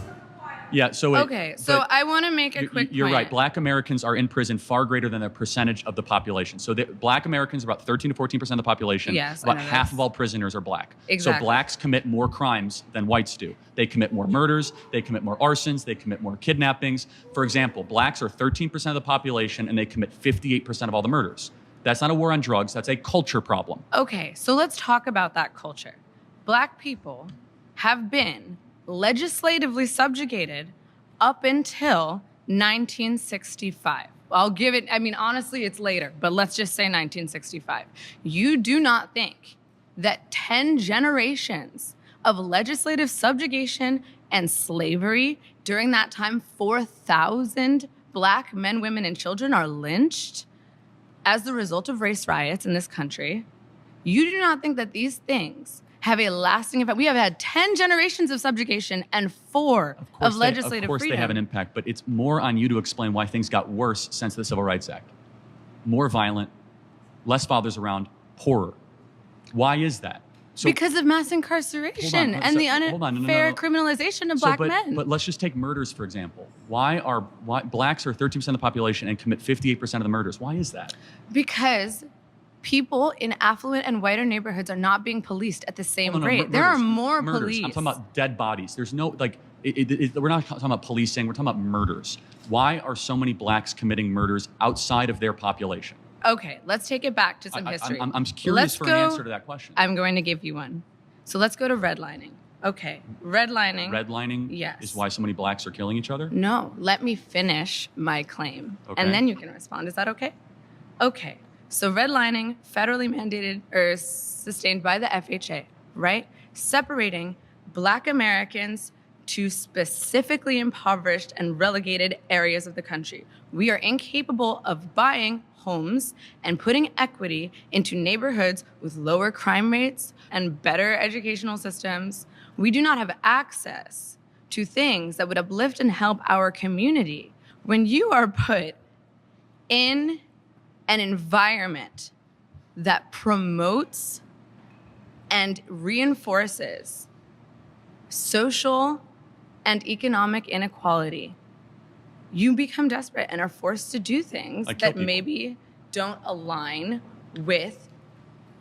Yeah. So Okay, so I want to make a quick You're point. right. Black Americans are in prison far greater than the percentage of the population. So Black Americans are about 13 to 14% of the population. Yes, I About know half this. of all prisoners are black. Exactly. So blacks commit more crimes than whites do. They commit more murders. They commit more arsons. They commit more kidnappings. For example, blacks are 13% of the population and they commit 58% of all the murders. That's not a war on drugs. That's a culture problem. Okay, so let's talk about that culture. Black people have been legislatively subjugated up until 1965. I'll give it, honestly, it's later, but let's just say 1965. You do not think that 10 generations of legislative subjugation and slavery during that time, 4,000 black men, women, and children are lynched as the result of race riots in this country? You do not think that these things have a lasting effect? We have had 10 generations of subjugation and 4 of legislative freedom. Of course they have an impact, but it's more on you to explain why things got worse since the Civil Rights Act. More violent, less fathers around, poorer. Why is that? Because of mass incarceration and the unfair criminalization of black men. But let's just take murders, for example. Why blacks are 13% of the population and commit 58% of the murders? Why is that? Because people in affluent and whiter neighborhoods are not being policed at the same rate. There are more police. I'm talking about dead bodies. There's no, we're not talking about policing. We're talking about murders. Why are so many blacks committing murders outside of their population? Okay, let's take it back to some history. I'm curious for an answer to that question. I'm going to give you one. So let's go to redlining. Okay, redlining. Redlining Yes. is why so many blacks are killing each other? No, let me finish my claim. Okay. And then you can respond. Is that okay? Okay. So redlining, federally mandated or sustained by the FHA, right? Separating black Americans to specifically impoverished and relegated areas of the country. We are incapable of buying homes and putting equity into neighborhoods with lower crime rates and better educational systems. We do not have access to things that would uplift and help our community. When you are put in an environment that promotes and reinforces social and economic inequality, you become desperate and are forced to do things that maybe don't align with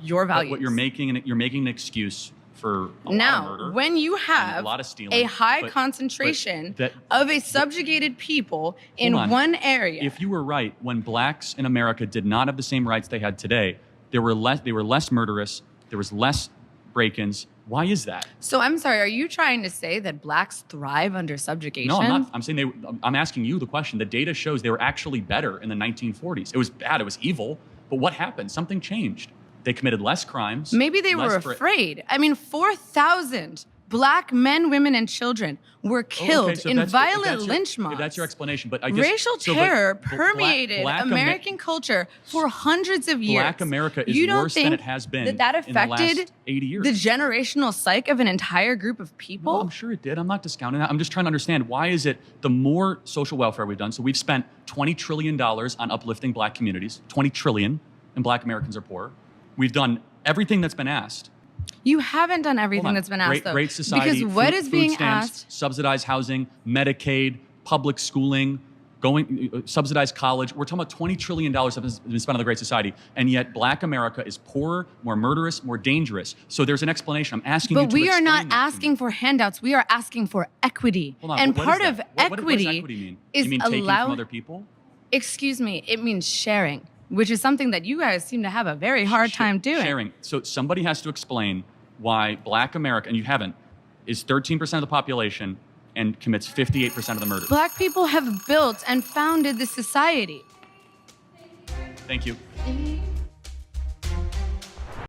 your values. But what you're making an excuse for a lot of murder. When you have a lot of stealing, a high concentration of a subjugated people in one area. If you were right, when blacks in America did not have the same rights they had today, they were less murderous, there was less break-ins. Why is that? So I'm sorry, are you trying to say that blacks thrive under subjugation? No, I'm not. I'm saying I'm asking you the question. The data shows they were actually better in the 1940s. It was bad, it was evil, but what happened? Something changed. They committed less crimes. Maybe they were afraid. I mean, 4,000 black men, women, and children were killed in violent lynch mobs. That's your explanation, but I guess racial terror permeated American culture for hundreds of years. Black America is worse than it has been that affected in the last 80 years. The generational psyche of an entire group of people? No, I'm sure it did. I'm not discounting that. I'm just trying to understand, why is it the more social welfare we've done, so we've spent $20 trillion on uplifting black communities, $20 trillion, and black Americans are poor. We've done everything that's been asked. You haven't done everything that's been asked, though. Great society, because what is being stamps, asked? Subsidized housing, Medicaid, public schooling, subsidized college. We're talking about $20 trillion that has been spent on the Great Society, and yet black America is poorer, more murderous, more dangerous. So there's an explanation. I'm asking you to explain. But we are not asking for handouts. We are asking for equity. Hold on, and but part of what does equity equity mean? is you mean taking from other people? Excuse me, it means sharing, which is something that you guys seem to have a very hard time doing. Sharing. So somebody has to explain why black America, and you haven't, is 13% of the population and commits 58% of the murders. Black people have built and founded this society. Thank you.